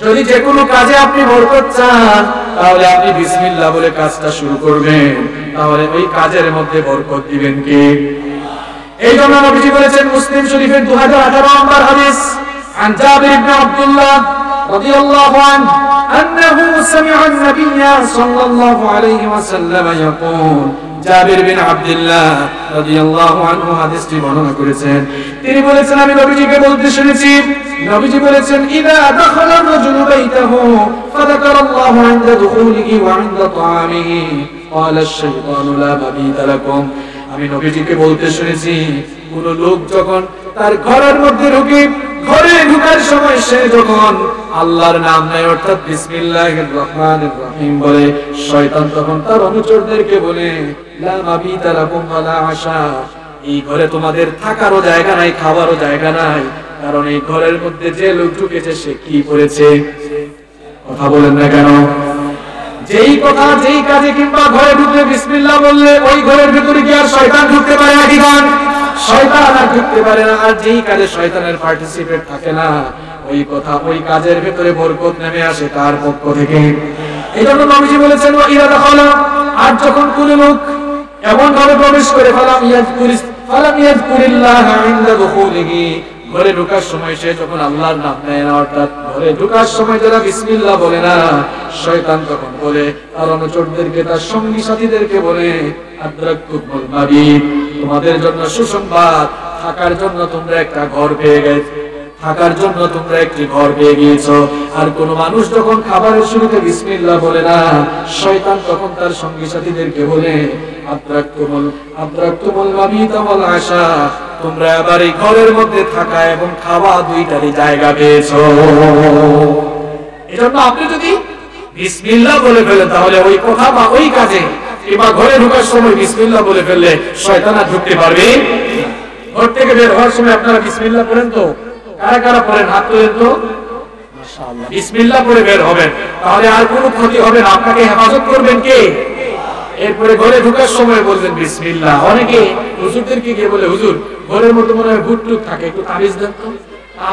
যদি যে কোনো কাজে আপনি বরকত চান তাহলে আপনি বিসমিল্লাহ বলে কাজটা শুরু করবেন, তাহলে ওই কাজের মধ্যে বরকত দিবেন কে? এই জন্য নবীজি বলেছেন মুসলিম শরীফের 2018 নম্বর হাদিস, عن جابر بن عبد الله رضي الله عنه أنه سمع النبي صلى الله عليه وسلم يقول, জাবির বিন আব্দুল্লাহ রাদিয়াল্লাহু আনহু হাদিসটি বর্ণনা করেছেন। তিনি বলেছেন আমি নবীজিকে বলতে শুনেছি, নবীজি বলেছেন ইদা দাখালা রাজুলু বাইতাহু ফাযাকারাল্লাহু ইনদা দুখুলিহি ওয়া ইনদা তাআমিহি ক্বালা আশ-শাইতানু লা মাবিতা লাকুম। আমি নবীজিকে বলতে শুনেছি কোন লোক যখন তার ঘরের মধ্যে ঢুকে ঘরে ঢোকার সময় সে যখন আল্লাহর নাম নেয় অর্থাৎ বিসমিল্লাহির রহমানির রহিম বলে, শয়তান তখন তার অনুচরদেরকে বলে লা মাবিতা লাকুম ওয়ালা আশা, এই ঘরে তোমাদের থাকারও জায়গা নাই, খাবারও জায়গা নাই, কারণ এই ঘরের মধ্যে যে লোক ঢুকেছে সে কি করেছে? কথা বলেন না কেন? যেই কথা যেই কাজে কিংবা ঘরে ঢুকলে বিসমিল্লাহ বললে ওই ঘরের ভিতরে কি আর শয়তান ঢুকতে পারে নাকি? শয়তান আর ঢুকতে পারে না। আর যেই কাজে শয়তানের পার্টিসিপেট থাকে না ওই কথা ওই কাজের ভিতরে বরকত নেমে আসে তার পক্ষ থেকে। এই জন্য নবীজি বলেছেন ওয়া ইদা দাখালা, আর যখন কোন লোক এমন ভাবে প্রবেশ করে ফালাম ইয়াযকুরিল্লাহ ইনদা দুখুলিহি, ঘরে ঢোকার সময় সে যখন আল্লাহর নাম নেয় না, অর্থাৎ ঘরে ঢোকার সময় যারা বিসমিল্লাহ বলে না, শয়তান তখন বলে তার অনুচরদেরকে, তার সঙ্গী সাথীদেরকে বলে, আদরাকতুমুল মাবিত, তোমাদের জন্য সুসংবাদ, থাকার জন্য তোমরা একটা ঘর পেয়ে গেছো, থাকার জন্য তোমরা একটি ঘর পেয়ে গিয়েছো। আর কোন মানুষ যখন খাবারের শুরুতে বিসমিল্লাহ বলে না, শয়তান তখন তার সঙ্গী সাথীদেরকে বলে, আদরাকতুমুল মাবিত ওয়াল আশা, তোমরা এবার এই ঘরের মধ্যে থাকা এবং খাওয়া দুইটারই জায়গা পেয়েছো। এজন্য আপনি যদি বিসমিল্লাহ বলে ফেলেন, তাহলে ওই কথা বা ওই কাজে কিংবা ঘরে ঢোকার সময় বিসমিল্লাহ বলে ফেললে শয়তান আর ঢুকতে পারবে। ঘর থেকে বের হওয়ার সময় আপনারা বিসমিল্লাহ পড়েন তো? কারা কারা পড়েন? হাত তোলেন তো। মাশাআল্লাহ, বিসমিল্লাহ পড়ে বের হবেন, তাহলে আর কোনো ক্ষতি হবে না। আপনাকে হেফাজত করবেন কে? এরপরে ঘরে ঢোকার সময় বলবেন বিসমিল্লাহ। অনেকে হুজুরদেরকে গিয়ে বলে, হুজুর ঘরের মধ্যে মনে হয় ভূত টুত থাকে, একটু তাবিজ দেন তো।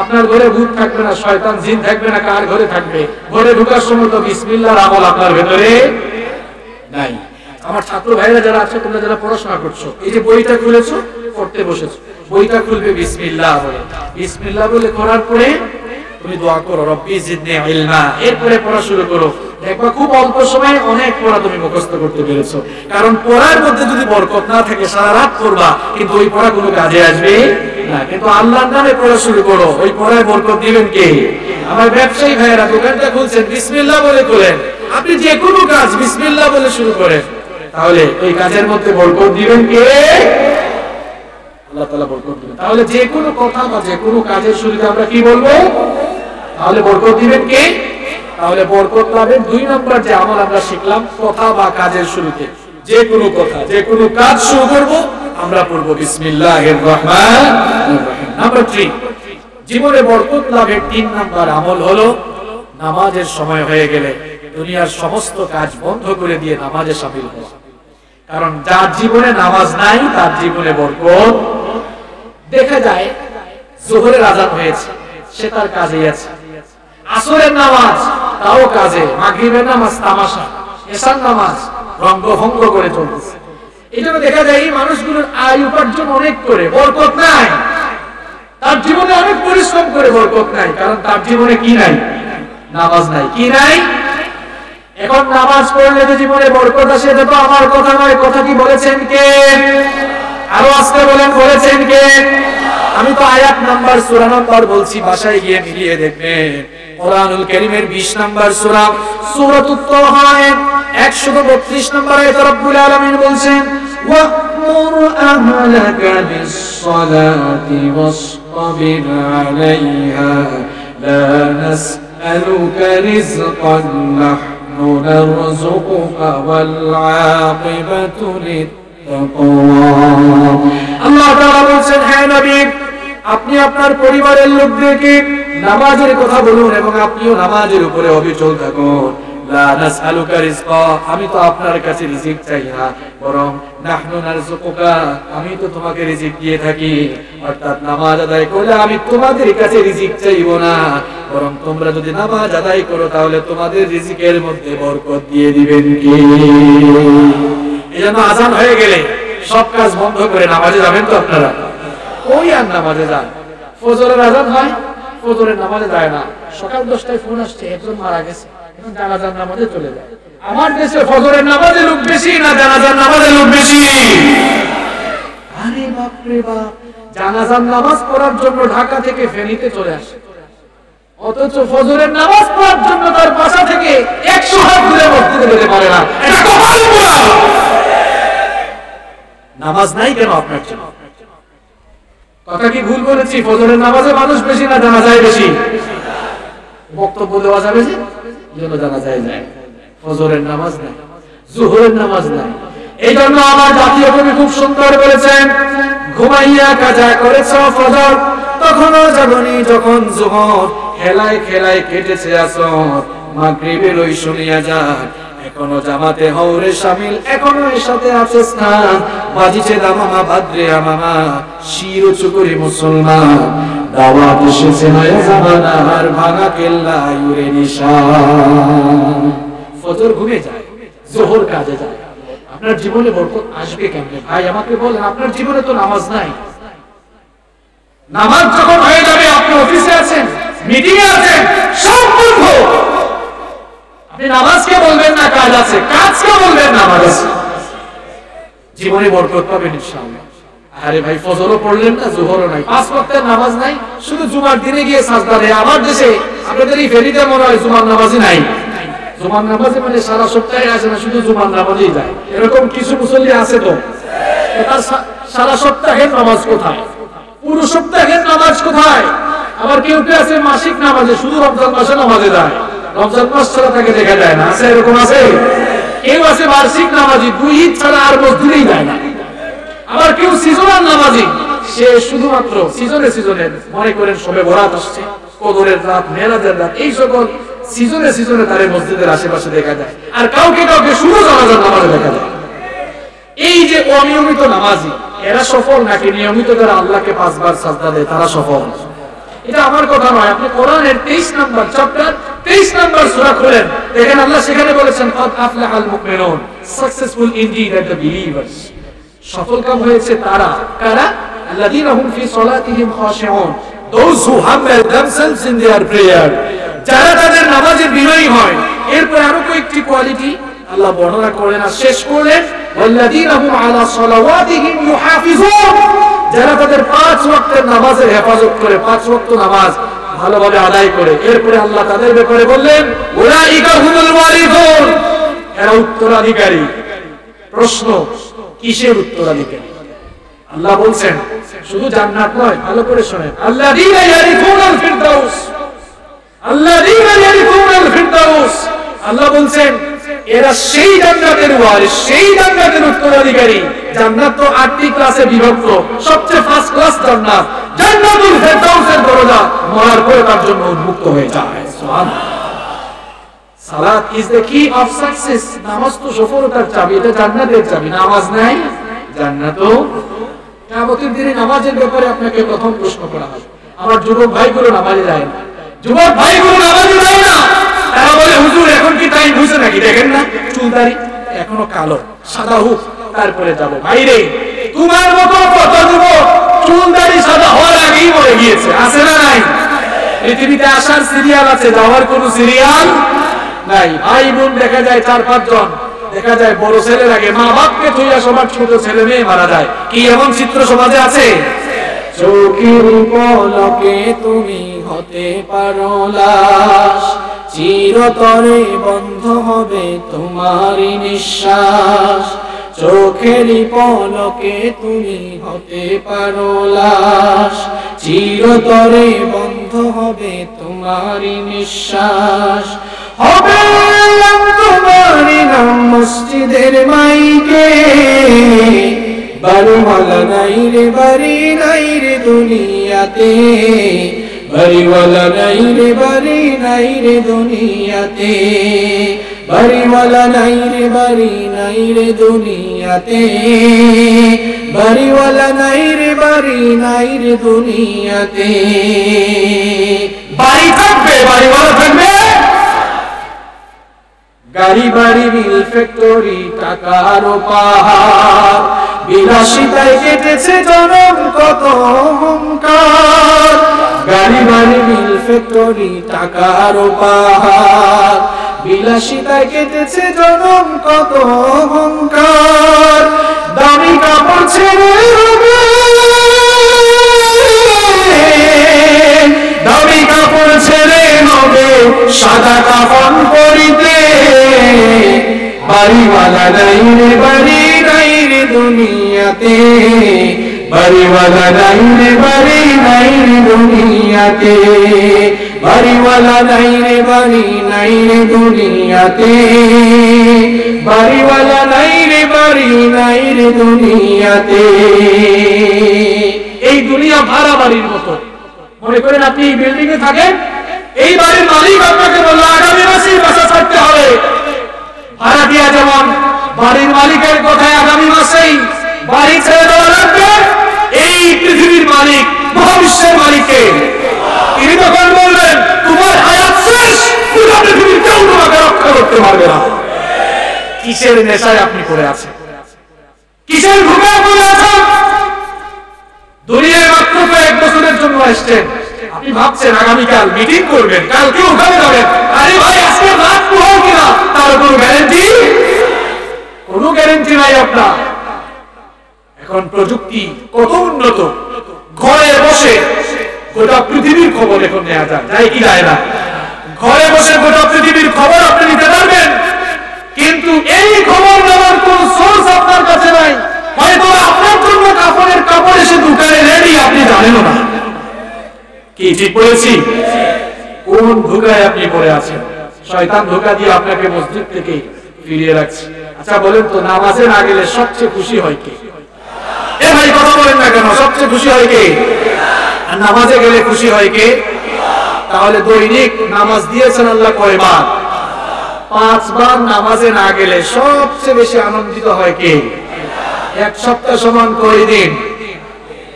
আপনার ঘরে ভূত থাকবে না, শয়তান জিন থাকবে না, কার ঘরে থাকবে? ঘরে ঢোকার সময় তো বিসমিল্লাহর আমল আপনার ভেতরে নাই। আমার ছাত্র ভাইরা যারা আছে, তোমরা যারা পড়াশোনা করছো, এই যে বইটা খুলেছো, পড়তে বসেছো, বইটা খুলবে বিসমিল্লাহ বলে। বিসমিল্লাহ বলে করার পরে তুমি দোয়া করো, রব্বি জিদনি ইলমা। এরপরে পড়া শুরু করো, দেখবা খুব অল্প সময়ে অনেক পড়া তুমি মুখস্থ করতে পেরেছো। কারণ পড়ার মধ্যে যদি বরকত না থাকে, সারা রাত পড়বা কিন্তু ওই পড়া কোনো কাজে আসবে না। কিন্তু আল্লাহর নামে পড়া শুরু করো, ওই পড়ায় বরকত দিবেন কে? আমার ব্যবসায়ী ভাইয়েরা দোকানটা খুলছেন, বিসমিল্লাহ বলে খোলেন। আপনি যে কোনো কাজ বিসমিল্লাহ বলে শুরু করেন, তাহলে ওই কাজের মধ্যে বরকত দিবেন কে? আল্লাহ তাআলা বরকত দিবেন। তাহলে যে কোনো কথা বা যে কোনো কাজের শুরুতে আমরা কি বলবো? তাহলে বরকত দিবেন কে? তাহলে বরকত লাভের 2 নম্বর যে আমল আমরা শিখলাম, কথা বা কাজের শুরুতে যে কোনো কথা, যে কোনো কাজ শুরু করব, আমরা পড়ব বিসমিল্লাহির রহমানির রহিম। নাম্বার 3, জীবনে বরকত লাভের 3 নম্বর আমল হলো নামাজের সময় হয়ে গেলে দুনিয়ার সমস্ত কাজ বন্ধ করে দিয়ে নামাজে শামিল হওয়া। কারণ যার জীবনে নামাজ নাই, তার জীবনে বরকত। দেখা যায় যোহরের আযান হয়েছে, সে তার কাজেই আছে। আসরের নামাজ তাও কাজে, মাগরিবের নামাজ তামাশা, এশার নামাজ রঙ্গভঙ্গ করে চলতেছে। এই জন্য দেখা যায় এই মানুষগুলোর আয় উপার্জন অনেক করে, বরকত নাই। তার জীবনে অনেক পরিশ্রম করে, বরকত নাই। কারণ তার জীবনে কি নাই? নামাজ নাই। কি নাই? এখন নামাজ পড়লে যে জীবনে বরকত আসে, এটা তো আমার কথা নয়। কথা কি বলেছেন কে? আরো আস্তে বলেন, বলেছেন কে? আমি তো আয়াত নাম্বার সূরা নাম্বার বলছি, বাসায় গিয়ে মিলিয়ে দেখবেন। কোরআনুল কারীমের 20 নাম্বার সূরা, সূরাতুত তাহা 132 নাম্বার আয়াতে রব্বুল আলামিন বলছেন, ওয়া'মুর আহলাকা বিস-সালাতি ওয়াসতাবির আলাইহা লা নাসআলুকা রিজকান নাহনু নারযুকুকা ওয়াল আকিবাতু লিত-তাকওয়া। আল্লাহ তাআলা বলছেন, হে নবী, আপনি আপনার পরিবারের লোকদেরকে নামাজের কথা বলুন এবং আপনিও নামাজের উপরে অবিচল থাকুন। লা নাসআলুকা রিজকা, আমি তো আপনার কাছে রিজিক চাই না, বরং নাহনু নারযুকুকা, আমি তো তোমাকে রিজিক দিয়ে থাকি। অর্থাৎ নামাজ আদায় করলে আমি তোমাদের কাছে রিজিক চাইবো না, বরং তোমরা যদি নামাজ আদায় করো তাহলে তোমাদের রিজিকের মধ্যে বরকত দিয়ে দিবেন কে? এজন্য আযান হয়ে গেলে সব কাজ বন্ধ করে নামাজে যাবেন তো আপনারা? ওই আর নামাজে যান। ফজরের আযান হয়, ফজরের নামাজে যায় না। সকাল 10টায় ফোন আসছে, একজন মারা গেছে, এখন জানাজার নামাজে চলে যায়। আমার দেশে ফজরের নামাজে লোক বেশি না জানাজার নামাজে লোক বেশি? আরে বাপ রে বাপ, জানাজার নামাজ পড়ার জন্য ঢাকা থেকে ফেনীতে চলে আসে, অথচ ফজরের নামাজ পড়ার জন্য তার বাসা থেকে 100 হাত দূরে মসজিদে যেতে পারে না। এটা কপাল পোড়া। নামাজ নাই কেন আপনার জন্য? কথা কি ভুল বলেছি? ফজরের নামাজে মানুষ বেশি না জানাজায় বেশি? বক্তব্য দেওয়া যাবে যে জন্য জানাজায় যায়, ফজরের নামাজ নাই, যোহরের নামাজ নাই। এই জন্য আমার জাতীয় কবি খুব সুন্দর বলেছেন, ঘুমাইয়া কাজা করেছ ফজর, তখনও জাগনি যখন যোহর, খেলায় খেলায় কেটেছে আসর, মাগরিবের ওই শুনিয়া যাক, এখনো জামাতে হওরে শামিল, এখনো এর সাথে আছে স্থান, বাজিছে দামামা ভাদ্রে আমামা, শির উঁচু করে মুসলমান, দাওয়াত এসেছে নয়া জামানার, ভাঙা কেল্লা ইউরে নিশান। ফজর ঘুমে যায়, যোহর কাজে যায়। আপনার জীবনে বরকত আসবে কেমনে? ভাই আমাকে বলেন, আপনার জীবনে তো নামাজ নাই, নামাজ যখন হয়ে যাবে, আপনি অফিসে আছেন, মিটিং এ আছেন, সব বন্ধ। আপনি নামাজকে বলবেন না কাজ আছে, কাজকে বলবেন নামাজ আছে। জীবনে বরকত পাবেন ইনশাআল্লাহ। আরে ভাই, ফজরও পড়লেন না, জোহরও নাই, 5 ওয়াক্তের নামাজ নাই, শুধু জুমার দিনে গিয়ে সাজদা দেয়। আমার দেশে, আপনাদের এই ফেরিতে মনে হয় জুমার নামাজই নাই। জুমার নামাজে মানে সারা সপ্তাহে আসে না, শুধু জুমার নামাজেই যায়। এরকম কিছু মুসল্লি আছে তো, তার সারা সপ্তাহের নামাজ কোথায়? পুরো সপ্তাহের নামাজ কোথায়? আবার কেউ কেউ আছে মাসিক নামাজে, শুধু রমজান মাসে নামাজে যায়, রমজান মাস ছাড়া তাকে দেখা যায় না। আছে এরকম আছে? কেউ আছে বার্ষিক নামাজি, 2 ঈদ ছাড়া আর মসজিদেই যায় না। আবার কেউ সিজনাল নামাজি, সে শুধুমাত্র সিজনে সিজনে মনে করেন শবে বরাত আসছে, কদরের রাত, মেরাজের রাত, এই সকল সিজনে সিজনে তার মসজিদের আশেপাশে দেখা যায়। আর কাউকে কাউকে শুধু জানাজার নামাজে দেখা যায়। এই যে অনিয়মিত নামাজি, এরা সফল নাকি নিয়মিত যারা আল্লাহকে 5 বার সাজদা দেয় তারা সফল? এটা আমার কথা নয়। আপনি কোরআনের 23 নম্বর চ্যাপ্টার 23 নম্বর সূরা খুলেন, দেখেন আল্লাহ সেখানে বলেছেন কদ আফলাহাল মুমিনুন, successful indeed are the believers. সফলকাম হয়েছে তারা, কারা? আল্লাযীনা হুম ফি সালাতিহিম খাশিউন, those who humble themselves in their prayer, যারা তাদের নামাজে বিনয়ী হয়। এরপর আরো কয়েকটি কোয়ালিটি আল্লাহ বর্ণনা করেন আর শেষ করলেন, ওয়াল্লাযীনা হুম আলা সালাওয়াতিহিম ইউহাফিজুন, যারা তাদের 5 ওয়াক্তের নামাজের হেফাজত করে, 5 ওয়াক্ত নামাজ ভালোভাবে আদায় করে। এরপরে আল্লাহ তাদের ব্যাপারে বললেন, উলাইকা হুমুল ওয়ারিসুন, এরা উত্তরাধিকারী। প্রশ্ন, কিসের উত্তরাধিকারী? আল্লাহ বলছেন শুধু জান্নাত নয়, ভালো করে শুনেন, আল্লাযীনা ইয়ারিফুনাল ফিরদাউস, আল্লাযীনা ইয়ারিফুনাল ফিরদাউস। আল্লাহ বলছেন এরা সেই জান্নাতের ওয়ারিস, সেই জান্নাতের উত্তরাধিকারী। জান্নাত তো 8টি ক্লাসে বিভক্ত, সবচেয়ে ফার্স্ট ক্লাস জান্নাত, জান্নাতুল ফিরদাউসের দরজা মরার পরে তার জন্য উন্মুক্ত হয়ে যায়। সুবহানাল্লাহ। সালাত ইজ দ্য কি অফ সাকসেস। নামাজ তো সফলতার চাবি, এটা জান্নাতের চাবি। নামাজ নাই, জান্নাতও। কিয়ামতের দিনে নামাজের ব্যাপারে আপনাকে প্রথম প্রশ্ন করা হবে। আমার যুবক ভাইগুলো নামাজে যায় না, যুবক ভাইগুলো নামাজে যায় না। তারা বলে হুজুর এখন কি টাইম হয়েছে নাকি? দেখেন না চুল দাড়ি এখনো কালো, সাদা হোক তারপরে যাব। ভাইরে, তোমার মতো কত যুবক চুল দাড়ি সাদা হওয়ার আগেই মরে গিয়েছে, আছে না নাই? পৃথিবীতে আসার সিরিয়াল আছে, যাওয়ার কোনো সিরিয়াল নাই। ভাই বোন দেখা যায় 4-5 জন, দেখা যায় বড় ছেলের আগে মা বাপকে থইয়া সবার ছোট ছেলে মেয়ে মারা যায়। কি এমন চিত্র সমাজে আছে? চোখের পলকে তুমি হতে পারো লাশ, চিরতরে বন্ধ হবে তোমার নিঃশ্বাস। চোখের পলকে তুমি হতে পারো লাশ, চিরতরে বন্ধ হবে তোমার নিঃশ্বাস। হবে তোমার নাম মসজিদের মাইকে, বাড়িওয়ালা নাই রে, বাড়ি নাই রে দুনিয়াতে, বাড়িওয়ালা নাই রে, বাড়ি নাই রে দুনিয়াতে, বাড়িওয়ালা নাই রে, বাড়ি নাই রে দুনিয়াতে, বাড়িওয়ালা নাই রে, বাড়ি নাই রে দুনিয়াতে। বাড়ি থাকবে, বাড়িওয়ালা থাকবে। গাড়ি বাড়ি মিল ফ্যাক্টরি টাকার পাহাড়, বিলাসিতায় কেটেছে জনম কত অহংকার। গাড়ি বাড়ি মিল ফ্যাক্টরি টাকার পাহাড়, বিলাসিতায় কেটেছে জনম কত অহংকার। দামি কাপড় ছেড়ে হবে, দামি কাপড় ছেড়ে হবে সাদা কাফন পরিতে, বাড়িওয়ালা নাই রে, বাড়ি নাই রে দুনিয়াতে, বাড়িওয়ালা নাই রে, বাড়ি নাই রে দুনিয়াতে, বাড়িওয়ালা নাই রে, বাড়ি নাই রে দুনিয়াতে, বাড়িওয়ালা নাই রে, বাড়ি নাই রে দুনিয়াতে। এই দুনিয়া ভাড়া বাড়ির মতো। মনে করেন আপনি এই বিল্ডিং এ থাকেন, এই বাড়ির মালিক আপনাকে বলল আগামী মাসেই বাসা ছাড়তে হবে। ভাড়া দিয়া যেমন বাড়ির মালিকের কথায় আগামী মাসেই বাড়ি ছেড়ে দেওয়া লাগবে, এই পৃথিবীর মালিক, মহাবিশ্বের মালিককে তিনি তখন বলবেন তোমার হায়াত শেষ, পুরো পৃথিবীর কেউ তোমাকে রক্ষা করতে পারবে না। কিসের নেশায় আপনি পড়ে আছেন? কিসের ঘুমে পড়ে আছেন? দুনিয়ায় মাত্র 1 বছরের আপনি ভাবছেন আগামীকাল মিটিং করবেন, কালকে ওখানে যাবেন, আরে ভাই আজকে রাত পোহাও কিনা তার কোনো গ্যারান্টি নাই আপনার। এখন প্রযুক্তি কত উন্নত, ঘরে বসে গোটা পৃথিবীর খবর এখন নেওয়া যায় কি যায় না? ঘরে বসে গোটা পৃথিবীর খবর আপনি নিতে পারবেন, কিন্তু এই খবর নেওয়ার কোন সোর্স আপনার কাছে নাই। হয়তো আপনার জন্য কাপড়ের কাপড় এসে দোকানে রেডি, আপনি জানেন না। কি ঠিক বলেছি? কোন ধোঁকায় আপনি পড়ে আছেন? শয়তান ধোঁকা দিয়ে আপনাকে মসজিদ থেকে ফিরিয়ে রাখছে। আচ্ছা বলেন তো, নামাজে না গেলে সবচেয়ে খুশি হয় কে? এ ভাই কথা বলেন না কেন? সবচেয়ে খুশি হয় কে? আর নামাজে গেলে খুশি হয় কে? তাহলে দৈনিক নামাজ দিয়েছেন আল্লাহ কয়বার? 5 বার। নামাজে না গেলে সবচেয়ে বেশি আনন্দিত হয় কে? এক সপ্তাহ সমান কয় দিন?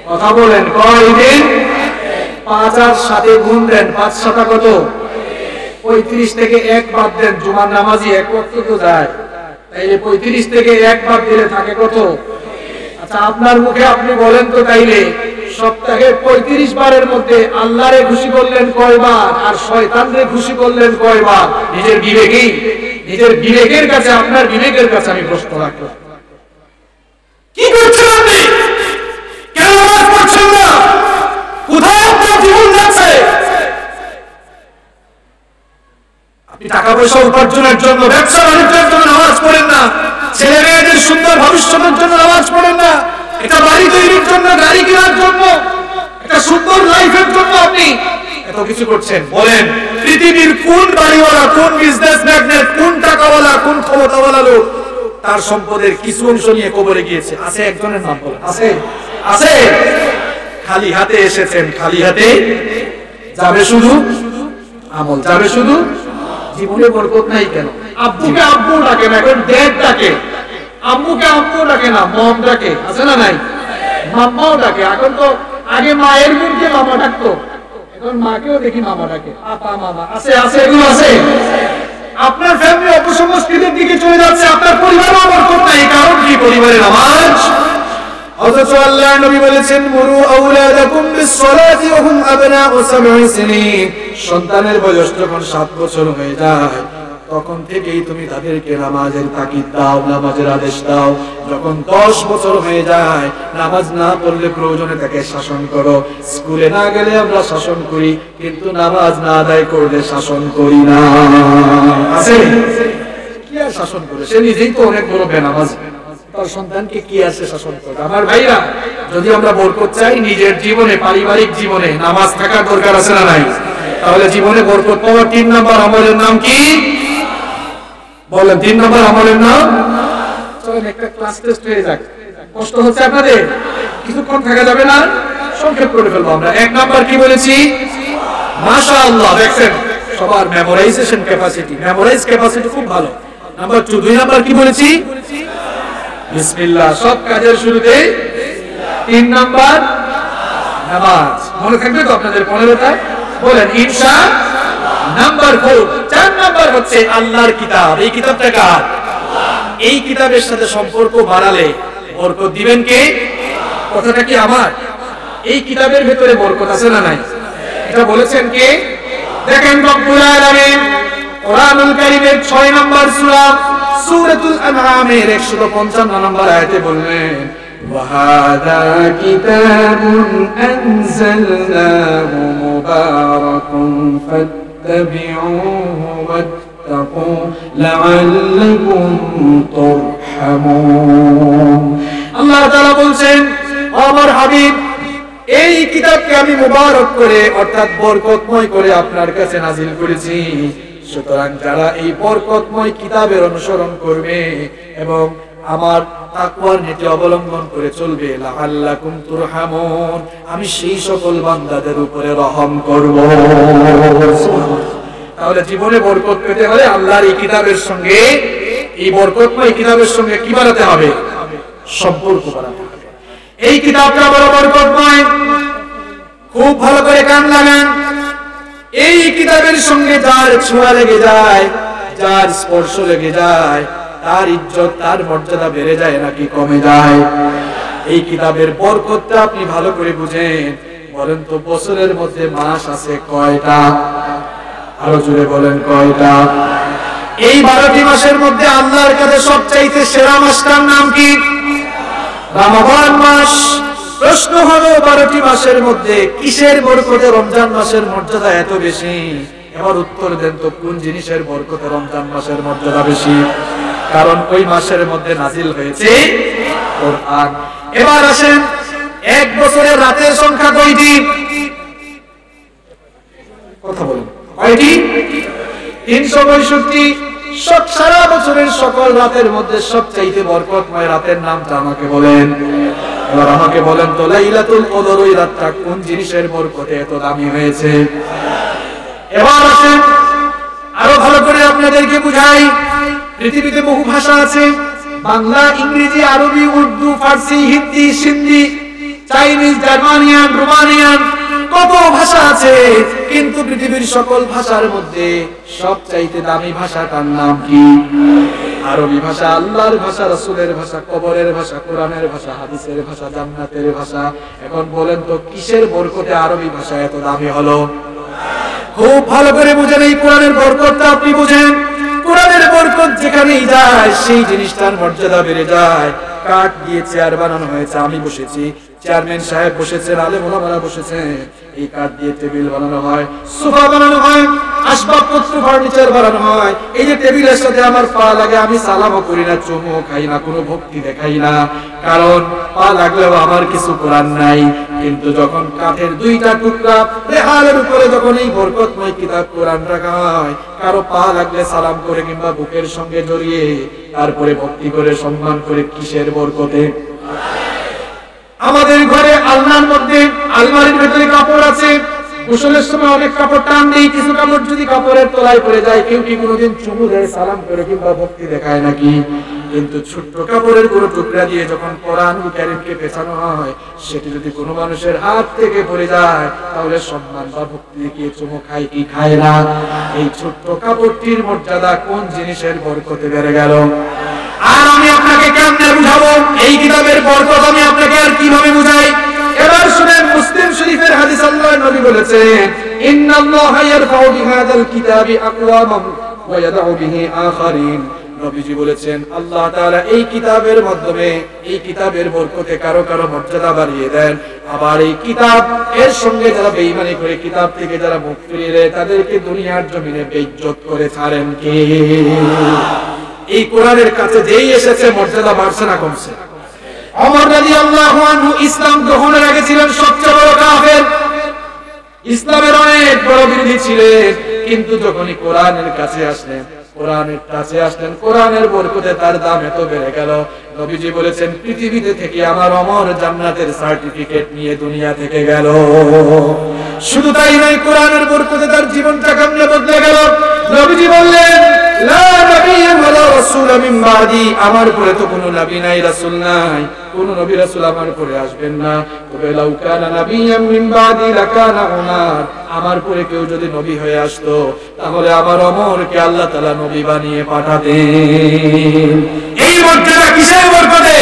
কথা বলেন, কয় দিন? 5 আর 7 গুণ দেন, 5 7 কত? 35 থেকে 1 বাদ দেন, জুমার নামাজি 1 ওয়াক্ত তো যায়, তাইলে 35 থেকে 1 বাদ দিলে থাকে কত? আচ্ছা আপনার মুখে আপনি বলেন তো, তাইলে সপ্তাহে 35 বারের মধ্যে আল্লাহরে খুশি করলেন কয়বার আর শয়তানরে খুশি করলেন কয়বার? নিজের বিবেকের কাছে, আপনার বিবেকের কাছে আমি প্রশ্ন রাখলাম, কি করছেন আপনি? কেন নামাজ পড়ছেন না? কোথায় আপনার জীবন যাচ্ছে? আপনি টাকা পয়সা উপার্জনের জন্য, ব্যবসা বাণিজ্যের জন্য নামাজ পড়েন না, ছেলে মেয়েদের সুন্দর ভবিষ্যতের জন্য নামাজ পড়েন না, এটা বাড়ি তৈরির জন্য, গাড়ি কেনার জন্য, একটা সুন্দর লাইফের জন্য আপনি এত কিছু করছেন। বলেন পৃথিবীর কোন বাড়িওয়ালা, কোন বিজনেস ম্যাগনেট, কোন টাকাওয়ালা, কোন ক্ষমতাওয়ালা লোক তার সম্পদের কিছু অংশ নিয়ে কবরে গিয়েছে? আছে একজনের নাম বলেন? আছে? আছে? খালি হাতে এসেছেন, খালি হাতে যাবে শুধু আমল, যাবে শুধু। জীবনে বরকত নাই কেন? আব্বুকে আব্বু ডাকে না, এখন ড্যাড ডাকে। আম্মুকে আম্মু ডাকে না, মম ডাকে। আছে না নাই? মাম্মাও ডাকে। এখন তো আগে মায়ের মুখে মামা ডাকতো, এখন মাকেও দেখি মামা ডাকে, আপা মামা। আছে? আছে? এগুলো আছে? আপনার ফ্যামিলি অপসংস্কৃতির দিকে চলে যাচ্ছে, আপনার পরিবারও বরকত নাই। কারণ কি? পরিবারের নামাজ। অথচ আল্লাহর নবী বলেছেন, মুরু আওলাদাকুম বিসসালাতি ওয়া হুম আবনাউ 7 সিনিন। সন্তানের বয়স যখন 7 বছর হয়ে যায় তখন থেকেই তুমি তাদেরকে নামাজের তাকিদ দাও, নামাজের আদেশ দাও। যখন 10 বছর হয়ে যায়, নামাজ না পড়লে প্রয়োজনে তাকে শাসন করো। স্কুলে না গেলে আমরা শাসন করি, কিন্তু নামাজ না আদায় করলে শাসন করি না। আছে? কি আর শাসন করে? সে নিজেই তো অনেক বড় বেনামাজ, তার সন্তানকে কি আছে শাসন করবে? আমার ভাইরা, যদি আমরা বরকত চাই নিজের জীবনে, পারিবারিক জীবনে নামাজ থাকার দরকার আছে না নাই? তাহলে জীবনে বরকত পাওয়ার 3 নম্বর আমলের নাম কি? বলেন 3 নম্বর আমলের নাম। চলেন একটা ক্লাস টেস্ট হয়ে যাক। কষ্ট হচ্ছে আপনাদের? কিছুক্ষণ থাকা যাবে না, সংক্ষেপ করে ফেলবো আমরা। 1 নম্বর কি বলেছি? মাশাআল্লাহ, দেখছেন সবার মেমোরাইজেশন ক্যাপাসিটি, মেমোরাইজ ক্যাপাসিটি খুব ভালো। নাম্বার 2। 2 নম্বর কি বলেছি? বিসমিল্লাহ। সব কাজের শুরুতে 3 নাম্বার নামাজ। মনে থাকবে তো আপনাদের 15টা? বলেন ইনশাআল্লাহ। নাম্বার 4। 4 নাম্বার হচ্ছে আল্লাহর কিতাব। এই কিতাবটা কার? এই কিতাবের সাথে সম্পর্ক বাড়ালে বরকত দিবেন কে? কথাটা কি আমার? এই কিতাবের ভিতরে বরকত আছে না নাই? এটা বলেছেন কে? দেখেন রব্বুল আলামিন কোরআনুল কারীমের 6 নাম্বার সূরা সূরাতুল আনআমের 155 নাম্বার আয়াতে বললেন, وَهَذَا كِتَابٌ أَنزَلْنَاهُ مُبَارَكٌ فَاتَّبِعُوهُ وَاتَّقُوا لَعَلَّكُمْ تُرْحَمُونَ। আল্লাহ তাআলা বলছেন, আমার হাবিব, এই কিতাবকে আমি মুবারক করে অর্থাৎ বরকতময় করে আপনার কাছে নাজিল করেছি। সুতরাং যারা এই বরকতময় কিতাবের অনুসরণ করবে এবং আমার তাকওয়ার নীতি অবলম্বন করে চলবে, লাআল্লাকুম তুরহামুন, আমি সেই সকল বান্দাদের উপরে রহম করব। তাহলে জীবনে বরকত পেতে হলে আল্লাহর এই কিতাবের সঙ্গে, এই বরকতময় কিতাবের সঙ্গে কি বাড়াতে হবে? সম্পর্ক বাড়াতে হবে। এই কিতাবটা বড় বরকতময়, খুব ভালো করে কান লাগান। এই কিতাবের সঙ্গে যার ছোঁয়া লেগে যায়, যার স্পর্শ লেগে যায়, তার ইজ্জত, তার মর্যাদা বেড়ে যায় নাকি কমে যায়? এই কিতাবের বরকতটা আপনি ভালো করে বুঝেন। বলেন তো বছরের মধ্যে মাস আছে কয়টা? আরো জোরে বলেন কয়টা? এই 12টি মাসের মধ্যে আল্লাহর কাছে সবচাইতে সেরা মাসটার নাম কি? রমাদান মাস। প্রশ্ন হলো 12টি মাসের মধ্যে কিসের বরকতে রমজান মাসের মর্যাদা এত বেশি? এবার উত্তর দেন তো কোন জিনিসের বরকতে রমজান মাসের মর্যাদা বেশি? কারণ ওই মাসের মধ্যে নাজিল হয়েছে কোরআন। এবার আসেন, এক বছরের রাতের সংখ্যা কয়টি? কথা বলুন, কয়টি? 365। সারা বছরের সকল রাতের মধ্যে সবচাইতে বরকতময় রাতের নামটা আমাকে বলেন। এবার আমাকে বলেন তো লাইলাতুল কদর ওই রাতটা কোন জিনিসের বরকতে এত দামি হয়েছে? এবার আসেন আরো ভালো করে আপনাদেরকে বুঝাই। পৃথিবীতে বহু ভাষা আছে, বাংলা, ইংরেজি, আরবি, উর্দু, ফার্সি, হিন্দি, সিন্ধি, চাইনিজ, জার্মানিয়ান, রোমানিয়ান, কত ভাষা আছে। কিন্তু পৃথিবীর সকল ভাষার মধ্যে সবচাইতে দামি ভাষাটার নাম কি? আরবি ভাষা, আল্লাহর ভাষা, রাসূলের ভাষা, কবরের ভাষা, কোরআনের ভাষা, হাদিসের ভাষা, জান্নাতের ভাষা। এখন বলেন তো কিসের বরকতে আরবি ভাষা এত দামি হলো? খুব ভালো করে বুঝেন, এই কোরআনের বরকতটা আপনি বুঝেন। কোরআনের বরকত যেখানেই যায় সেই জিনিসটার মর্যাদা বেড়ে যায়। কাঠ দিয়ে চেয়ার বানানো হয়েছে, আমি বসেছি, চেয়ারম্যান সাহেব বসেছেন, আলেম ওলামারা বসেছেন। এই কাঠ দিয়ে টেবিল বানানো হয়, সোফা বানানো হয়, আসবাবপত্র ফার্নিচার বানানো হয়। এই যে টেবিলের সাথে আমার পা লাগে, আমি সালামও করি না, চুমও খাই না, কোনো ভক্তি দেখাই না, কারণ পা লাগলেও আমার কিছু করার নাই। কিন্তু যখন কাঠের দুইটা টুকরা রেহালের উপরে যখন এই বরকতময় কিতাব কোরআন রাখা হয়, কারো পা লাগলে সালাম করে কিংবা বুকের সঙ্গে জড়িয়ে তারপরে ভক্তি করে সম্মান করে, কিসের বরকতে? আমাদের ঘরে আলনার মধ্যে আলমারির ভেতরে কাপড় আছে, গোসলের সময় অনেক কাপড় টান দেই, কিছু কাপড় যদি কাপড়ের তলায় পড়ে যায়, কেউ কি কোনোদিন চুমু দেয়, সালাম করে কিংবা ভক্তি দেখায় নাকি? কিন্তু ছোট্ট কাপড়ের কোনো টুকরা দিয়ে যখন কোরআন কারীমকে পেছানো হয়, সেটি যদি কোনো মানুষের হাত থেকে পড়ে যায়, তাহলে সম্মান বা ভক্তি দেখিয়ে চুমু খায় কি খায় না? এই ছোট্ট কাপড়টির মর্যাদা কোন জিনিসের বরকতে বেড়ে গেল? আর আমি আপনাকে কেমনে বুঝাবো এই কিতাবের বরকত? আমি আপনাকে আর কিভাবে বুঝাই? এবার শুনেন, মুসলিম শরীফের হাদিস, আল্লাহর নবী বলেছেন, ইন্নাল্লাহা ইয়ারফাউ বিহাদাল কিতাবি আকওয়ামান ওয়া ইয়াদউ বিহি আখারিন। নবীজি বলেছেন, আল্লাহ তাআলা এই কিতাবের মাধ্যমে, এই কিতাবের বরকতে কারো কারো মর্যাদা বাড়িয়ে দেন। আবার এই কিতাব এর সঙ্গে যারা বেঈমানি করে, কিতাব থেকে যারা মুখ ফিরিয়ে নেয়, তাদেরকে দুনিয়ার জমিনে বেইজ্জত করে ছাড়েন কে? এই কোরআনের কাছে যেই এসেছে মর্যাদা বাড়ছে না কমছে? ওমর রাদিয়াল্লাহু আনহু ইসলাম গ্রহণের আগে ছিলেন সবচেয়ে বড় কাফের, ইসলামের অনেক বড় বিরোধী ছিলেন। কিন্তু যখনই কোরআনের কাছে আসলেন, কোরআনের বরকতে তার দাম এত বেড়ে গেল। নবীজি বলেছেন, পৃথিবীতে থেকে আমার ওমর জান্নাতের সার্টিফিকেট নিয়ে দুনিয়া থেকে গেল। শুধু তাই নয়, কোরআনের বরকতে তার জীবনটা কেমনে বদলে গেল। নবীজি বললেন, লা নাবিয়্যা ওয়ালা রাসূলা মিন বাদি, আমার পরে তো কোনো নবী নাই, রাসূল নাই, কোন নবী রাসূল আমার পরে আসবেন না। তবে লাউ কানা নাবিয়্যাম মিন বাদি লাকানা উমর, আমার পরে কেউ যদি নবী হয়ে আসতো, তাহলে আমার ওমরকে আল্লাহ তাআলা নবী বানিয়ে পাঠাতেন। এই মর্যাদা কিসের বরকতে?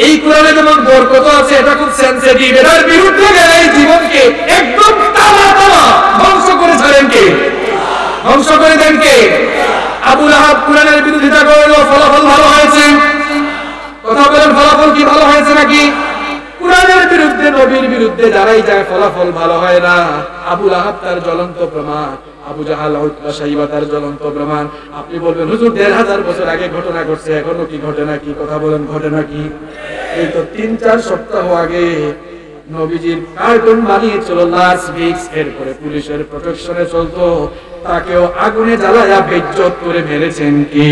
এই কোরআনে যেমন বরকত আছে, এটা খুব সেনসিটিভ। এর বিরুদ্ধে গেলে এই জীবনকে একদম তামা ধ্বংস করে ছাড়েন কে? ধ্বংস করে দেন কে? আবু লাহাব কোরআনের বিরোধিতা করলো, ফলাফল ভালো হয়েছে। কথা বলেন, ফলাফল কি ভালো হয়েছে নাকি? কোরআনের বিরুদ্ধে, নবীর বিরুদ্ধে যারাই যায়, ফলাফল ভালো হয় না। আবু লাহাব তার জ্বলন্ত প্রমাণ, আবু জাহাল, উতবা, শাইবা তার জ্বলন্ত প্রমাণ। আপনি বলবেন, হুজুর ১৫০০ বছর আগে ঘটনা ঘটছে, এখনো কি ঘটে নাকি? কথা বলেন, ঘটে নাকি? এই তো ৩-৪ সপ্তাহ আগে নবীজির কার্টুন বানিয়েছিল লাস ভিক্স, এরপরে পুলিশের প্রোটেকশনে চলতো, তাকেও আগুনে জ্বালায়া বেইজ্জত করে মেরেছেন কি?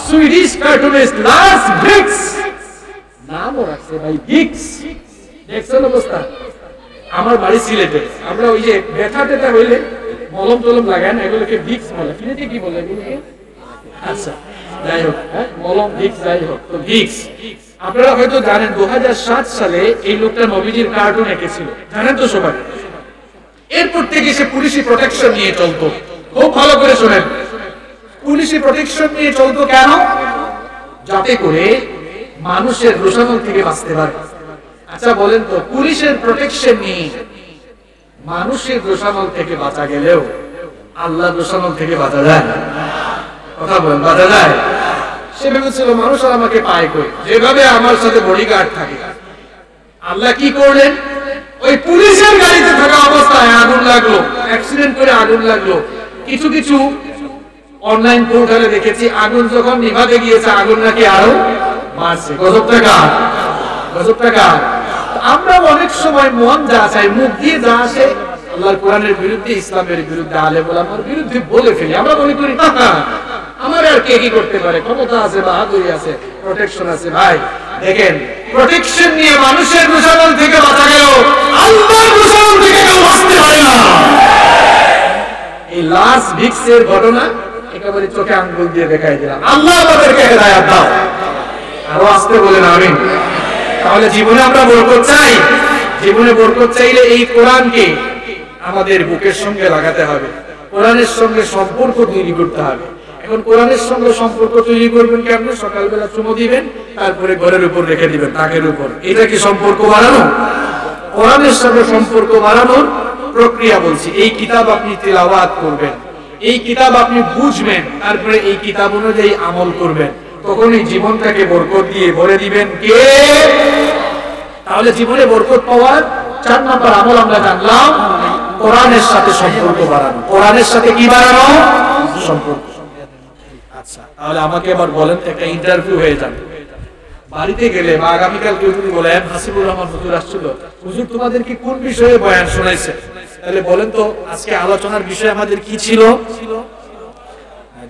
সুইডিশ কার্টুনিস্ট লাস ভিক্স, নামও রাখছে ভাই ভিক্স। দেখছেন অবস্থা? আমার বাড়ি সিলেটে, আমরা ওই যে ব্যথা টেথা হইলে মলম টলম লাগায় না, এগুলোকে ভিক্স বলে। সিলেটে কি বলে? আচ্ছা, যাই হোক, মলম ভিক্স, যাই হোক, তো ভিক্স। আপনারা হয়তো জানেন 2007 সালে এই লোকটা নবীজির কার্টুন এঁকেছিল, জানেন তো সবাই। এরপর থেকে সে পুলিশি প্রোটেকশন নিয়ে চলতো। খুব ভালো করে শোনেন, পুলিশি প্রোটেকশন নিয়ে চলতো কেন? যাতে করে মানুষের রোষানল থেকে বাঁচতে পারে। আচ্ছা বলেন তো, পুলিশের প্রোটেকশন নিয়ে মানুষের রোশানল থেকে বাঁচা গেলেও আল্লাহর রোশানল থেকে বাঁচা যায়? কথা বলেন, বাঁচা যায়? সে ভেবেছিল মানুষ আর আমাকে পায় কই, যেভাবে আমার সাথে বডিগার্ড থাকে। আল্লাহ কি করলেন? ওই পুলিশের গাড়িতে থাকা অবস্থায় আগুন লাগলো, অ্যাক্সিডেন্ট করে আগুন লাগলো। কিছু কিছু অনলাইন পোর্টালে দেখেছি, আগুন যখন নিভাতে গিয়েছে আগুন নাকি আরো বাড়ছে। গজবটা কার? গজবটা কার? আমরা অনেক সময় মন যা চাই, মুখ দিয়ে যা আসে, আল্লাহর কোরআনের বিরুদ্ধে, ইসলামের বিরুদ্ধে, আলেম ওলামার বিরুদ্ধে বলে ফেলি। আমরা মনে করি আমার আর কে কি করতে পারে, ক্ষমতা আছে, বাহাদুরি আছে, প্রোটেকশন আছে। ভাই দেখেন, প্রোটেকশন নিয়ে মানুষের রোশানল থেকে বাঁচা গেল, আল্লাহর রোশানল থেকে কেউ বাঁচতে পারে না। এই লাস ভিক্সের ঘটনা একেবারে চোখে আঙ্গুল দিয়ে দেখাই দিলাম। আল্লাহ আমাদেরকে হেদায়েত দাও। আরো আসতে বলেন আমিন। তাহলে জীবনে আমরা বরকত চাই। জীবনে বরকত চাইলে এই কোরআনকে আমাদের বুকের সঙ্গে লাগাতে হবে, কোরআনের সঙ্গে সম্পর্ক তৈরি করতে হবে। এখন কোরআনের সঙ্গে সম্পর্ক তৈরি করবেন কেমনে? সকালবেলা চুমো দিবেন, তারপরে ঘরের উপর রেখে দিবেন, তাকের উপর। এটা কি সম্পর্ক বাড়ানো? কোরআনের সঙ্গে সম্পর্ক বাড়ানোর প্রক্রিয়া বলছি। এই কিতাব আপনি তিলাওয়াত করবেন, এই কিতাব আপনি বুঝবেন, তারপরে এই কিতাব অনুযায়ী আমল করবেন, তখন এই জীবনটাকে বরকত দিয়ে ভরে দিবেন কে? তাহলে জীবনে বরকত পাওয়ার 4 নাম্বার আমল আমরা জানলাম, কোরআনের সাথে সম্পর্ক বাড়ানো। কোরআনের সাথে কি বাড়ানো? সম্পর্ক। আচ্ছা, তাহলে আমাকে এবার বলেন, একটা ইন্টারভিউ হয়ে যাবে, বাড়িতে গেলে বা আগামীকাল কেউ যদি বলেন হাসিবুর রহমান হুজুর আসছিল, হুজুর তোমাদেরকে কোন বিষয়ে বয়ান শোনাইছে, তাহলে বলেন তো আজকে আলোচনার বিষয় আমাদের কি ছিল?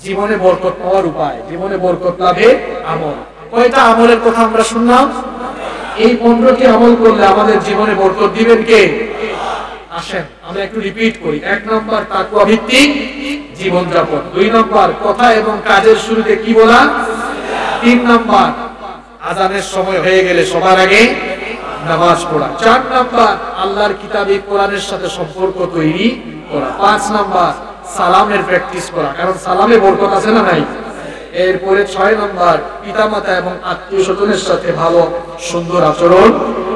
জীবনে বরকত পাওয়ার উপায়, জীবনে বরকত লাভের আমল। কয়টা আমলের কথা আমরা শুনলাম? এই 15টি আমল করলে আমাদের জীবনে বরকত দিবেন কে? আসেন আমরা একটু রিপিট করি। 1 নাম্বার তাকওয়া ভিত্তিক জীবনযাপন। 2 নাম্বার কথা এবং কাজের শুরুতে কি বলা? 3 নাম্বার আযানের সময় হয়ে গেলে সবার আগে নামাজ পড়া। 4 নাম্বার আল্লাহর কিতাবে কোরআনের সাথে সম্পর্ক তৈরি করা। 5 নাম্বার সালামের প্র্যাকটিস করা, কারণ সালামে বরকত আছে না নাই? এরপরে 6 নাম্বার পিতামাতা এবং আত্মীয় স্বজনের সাথে ভালো সুন্দর আচরণ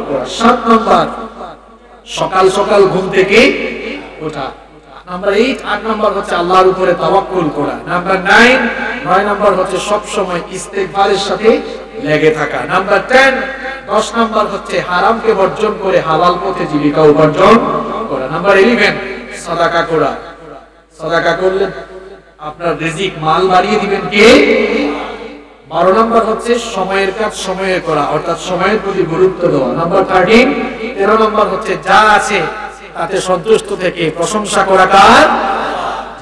করা। 7 নাম্বার সকাল সকাল ঘুম থেকে ওঠা। নাম্বার 8, 8 নাম্বার হচ্ছে আল্লাহর উপরে তাওয়াক্কুল করা। নাম্বার 9 নাম্বার হচ্ছে সব সময় ইস্তেগফারের সাথে লেগে থাকা। নাম্বার 10 নাম্বার হচ্ছে হারামকে বর্জন করে হালাল পথে জীবিকা উপার্জন করা। নাম্বার 11 সাদাকা করা। সাদাকা করলে আপনার রিজিক মাল বাড়িয়ে দিবেন কে? 12 নাম্বার হচ্ছে সময়ের কাজ সময়ে করা, অর্থাৎ সময়ের প্রতি গুরুত্ব দেওয়া। নাম্বার 13 নাম্বার হচ্ছে যা আছে তাতে সন্তুষ্ট থেকে প্রশংসা করা কার?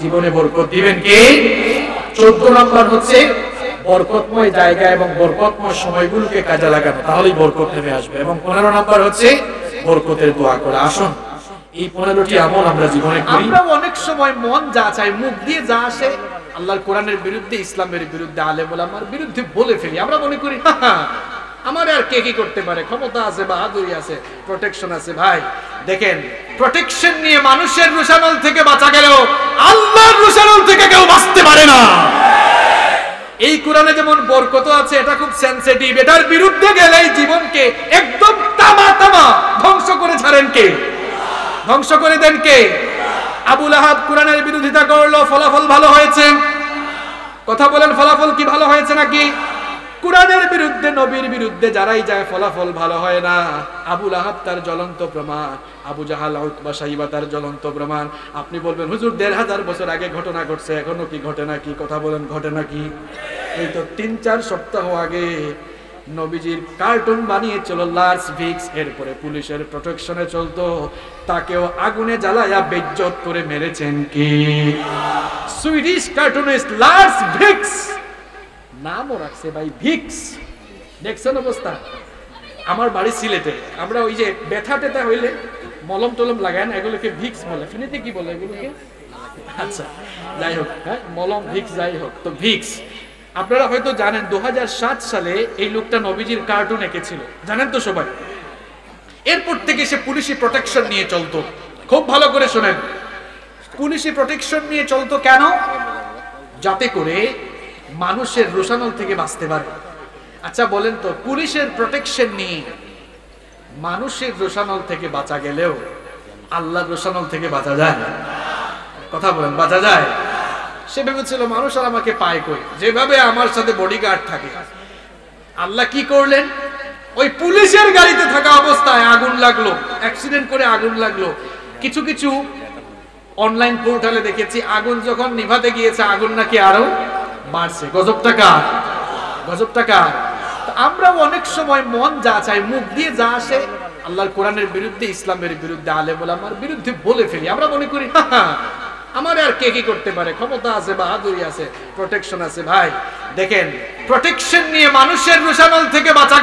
জীবনে বরকত দিবেন কে? 14 নাম্বার হচ্ছে বরকতময় জায়গা এবং বরকতময় সময়গুলোকে কাজে লাগানো, তাহলেই বরকত নেমে আসবে। এবং 15 নাম্বার হচ্ছে বরকতের দোয়া করা। আসুন এই 15টি আমল আমরা জীবনে করি। আমরা অনেক সময় মন যা চাই, মুখ দিয়ে যা আসে, আল্লাহর কোরআনের বিরুদ্ধে, ইসলামের বিরুদ্ধে, আলেম ওলামার বিরুদ্ধে বলে ফেলি। আমরা মনে করি আমার আর কে কি করতে পারে, ক্ষমতা আছে, বাহাদুরি আছে, প্রোটেকশন আছে। ভাই দেখেন, প্রোটেকশন নিয়ে মানুষের রোশানল থেকে বাঁচা গেলেও আল্লাহর রোশানল থেকে কেউ বাঁচতে পারে না। এই কোরআনে যেমন বরকত আছে, এটা খুব সেনসিটিভ। এটার বিরুদ্ধে গেলেই জীবনকে একদম তামা তামা ধ্বংস করে ছাড়েন কে? ধ্বংস করে দেন কে? আবু লাহাব কোরআনের বিরোধিতা করলো, ফলাফল ভালো হয়েছে। কথা বলেন, ফলাফল কি ভালো হয়েছে নাকি? কোরআনের বিরুদ্ধে, নবীর বিরুদ্ধে যারাই যায় ফলাফল ভালো হয় না। আবু লাহাব তার জ্বলন্ত প্রমাণ, আবু জাহাল, উতবা, শাইবা তার জ্বলন্ত প্রমাণ। আপনি বলবেন হুজুর 1500 বছর আগে ঘটনা ঘটছে, এখনো কি ঘটে নাকি? কথা বলেন, ঘটে নাকি? এই তো 3-4 সপ্তাহ আগে নবীজির কার্টুন বানিয়েছিল লার্স ভিক্স, এরপরে পুলিশের প্রোটেকশনে চলতো, তাকেও আগুনে জ্বালায়া বেজ্জত করে মেরেছেন কি? সুইডিশ কার্টুনিস্ট লার্স ভিক্স, নামও রাখছে ভাই ভিক্স। দেখছেন অবস্থা? আমার বাড়ি সিলেটে, আমরা ওই যে ব্যথা টেথা হইলে মলম টলম লাগায় না, এগুলোকে ভিক্স বলে। ফিনিতে কি বলে এগুলোকে? আচ্ছা যাই হোক, হ্যাঁ মলম ভিক্স, যাই হোক। তো ভিক্স আপনারা হয়তো জানেন 2007 সালে এই লোকটা নবীজির কার্টুন এঁকেছিল, জানেন তো সবাই। এরপর থেকে সে পুলিশি প্রোটেকশন নিয়ে চলতো। খুব ভালো করে শোনেন, পুলিশি প্রোটেকশন নিয়ে চলতো কেন? যাতে করে মানুষের রোশানল থেকে বাঁচতে পারে। আচ্ছা বলেন তো, পুলিশের প্রোটেকশন নিয়ে মানুষের রোশানল থেকে বাঁচা গেলেও আল্লাহর রোশানল থেকে বাঁচা যায়? কথা বলেন, বাঁচা যায়? সে ভেবেছিল মানুষ আর আমাকে পায় কই, যেভাবে আমার সাথে বডিগার্ড থাকে। আল্লাহ কি করলেন? ওই পুলিশের গাড়িতে থাকা অবস্থায় আগুন লাগলো, অ্যাক্সিডেন্ট করে আগুন লাগলো। কিছু কিছু অনলাইন পোর্টালে দেখেছি আগুন যখন নিভাতে গিয়েছে আগুন নাকি আরো বাড়ছে। গজব টাকা, গজব টাকা। আমরা অনেক সময় মন যা চাই, মুখ দিয়ে যা আসে আল্লাহর কোরআনের বিরুদ্ধে, ইসলামের বিরুদ্ধে, আলেম ওলামার বিরুদ্ধে বলে ফেলি। আমরা মনে করি আমার আর কে কি করতে পারে, ক্ষমতা আছে, বাহাদুরি আছে, প্রোটেকশন আছে। ভাই দেখেন, প্রোটেকশন নিয়ে মানুষের রোশানল থেকে বাঁচা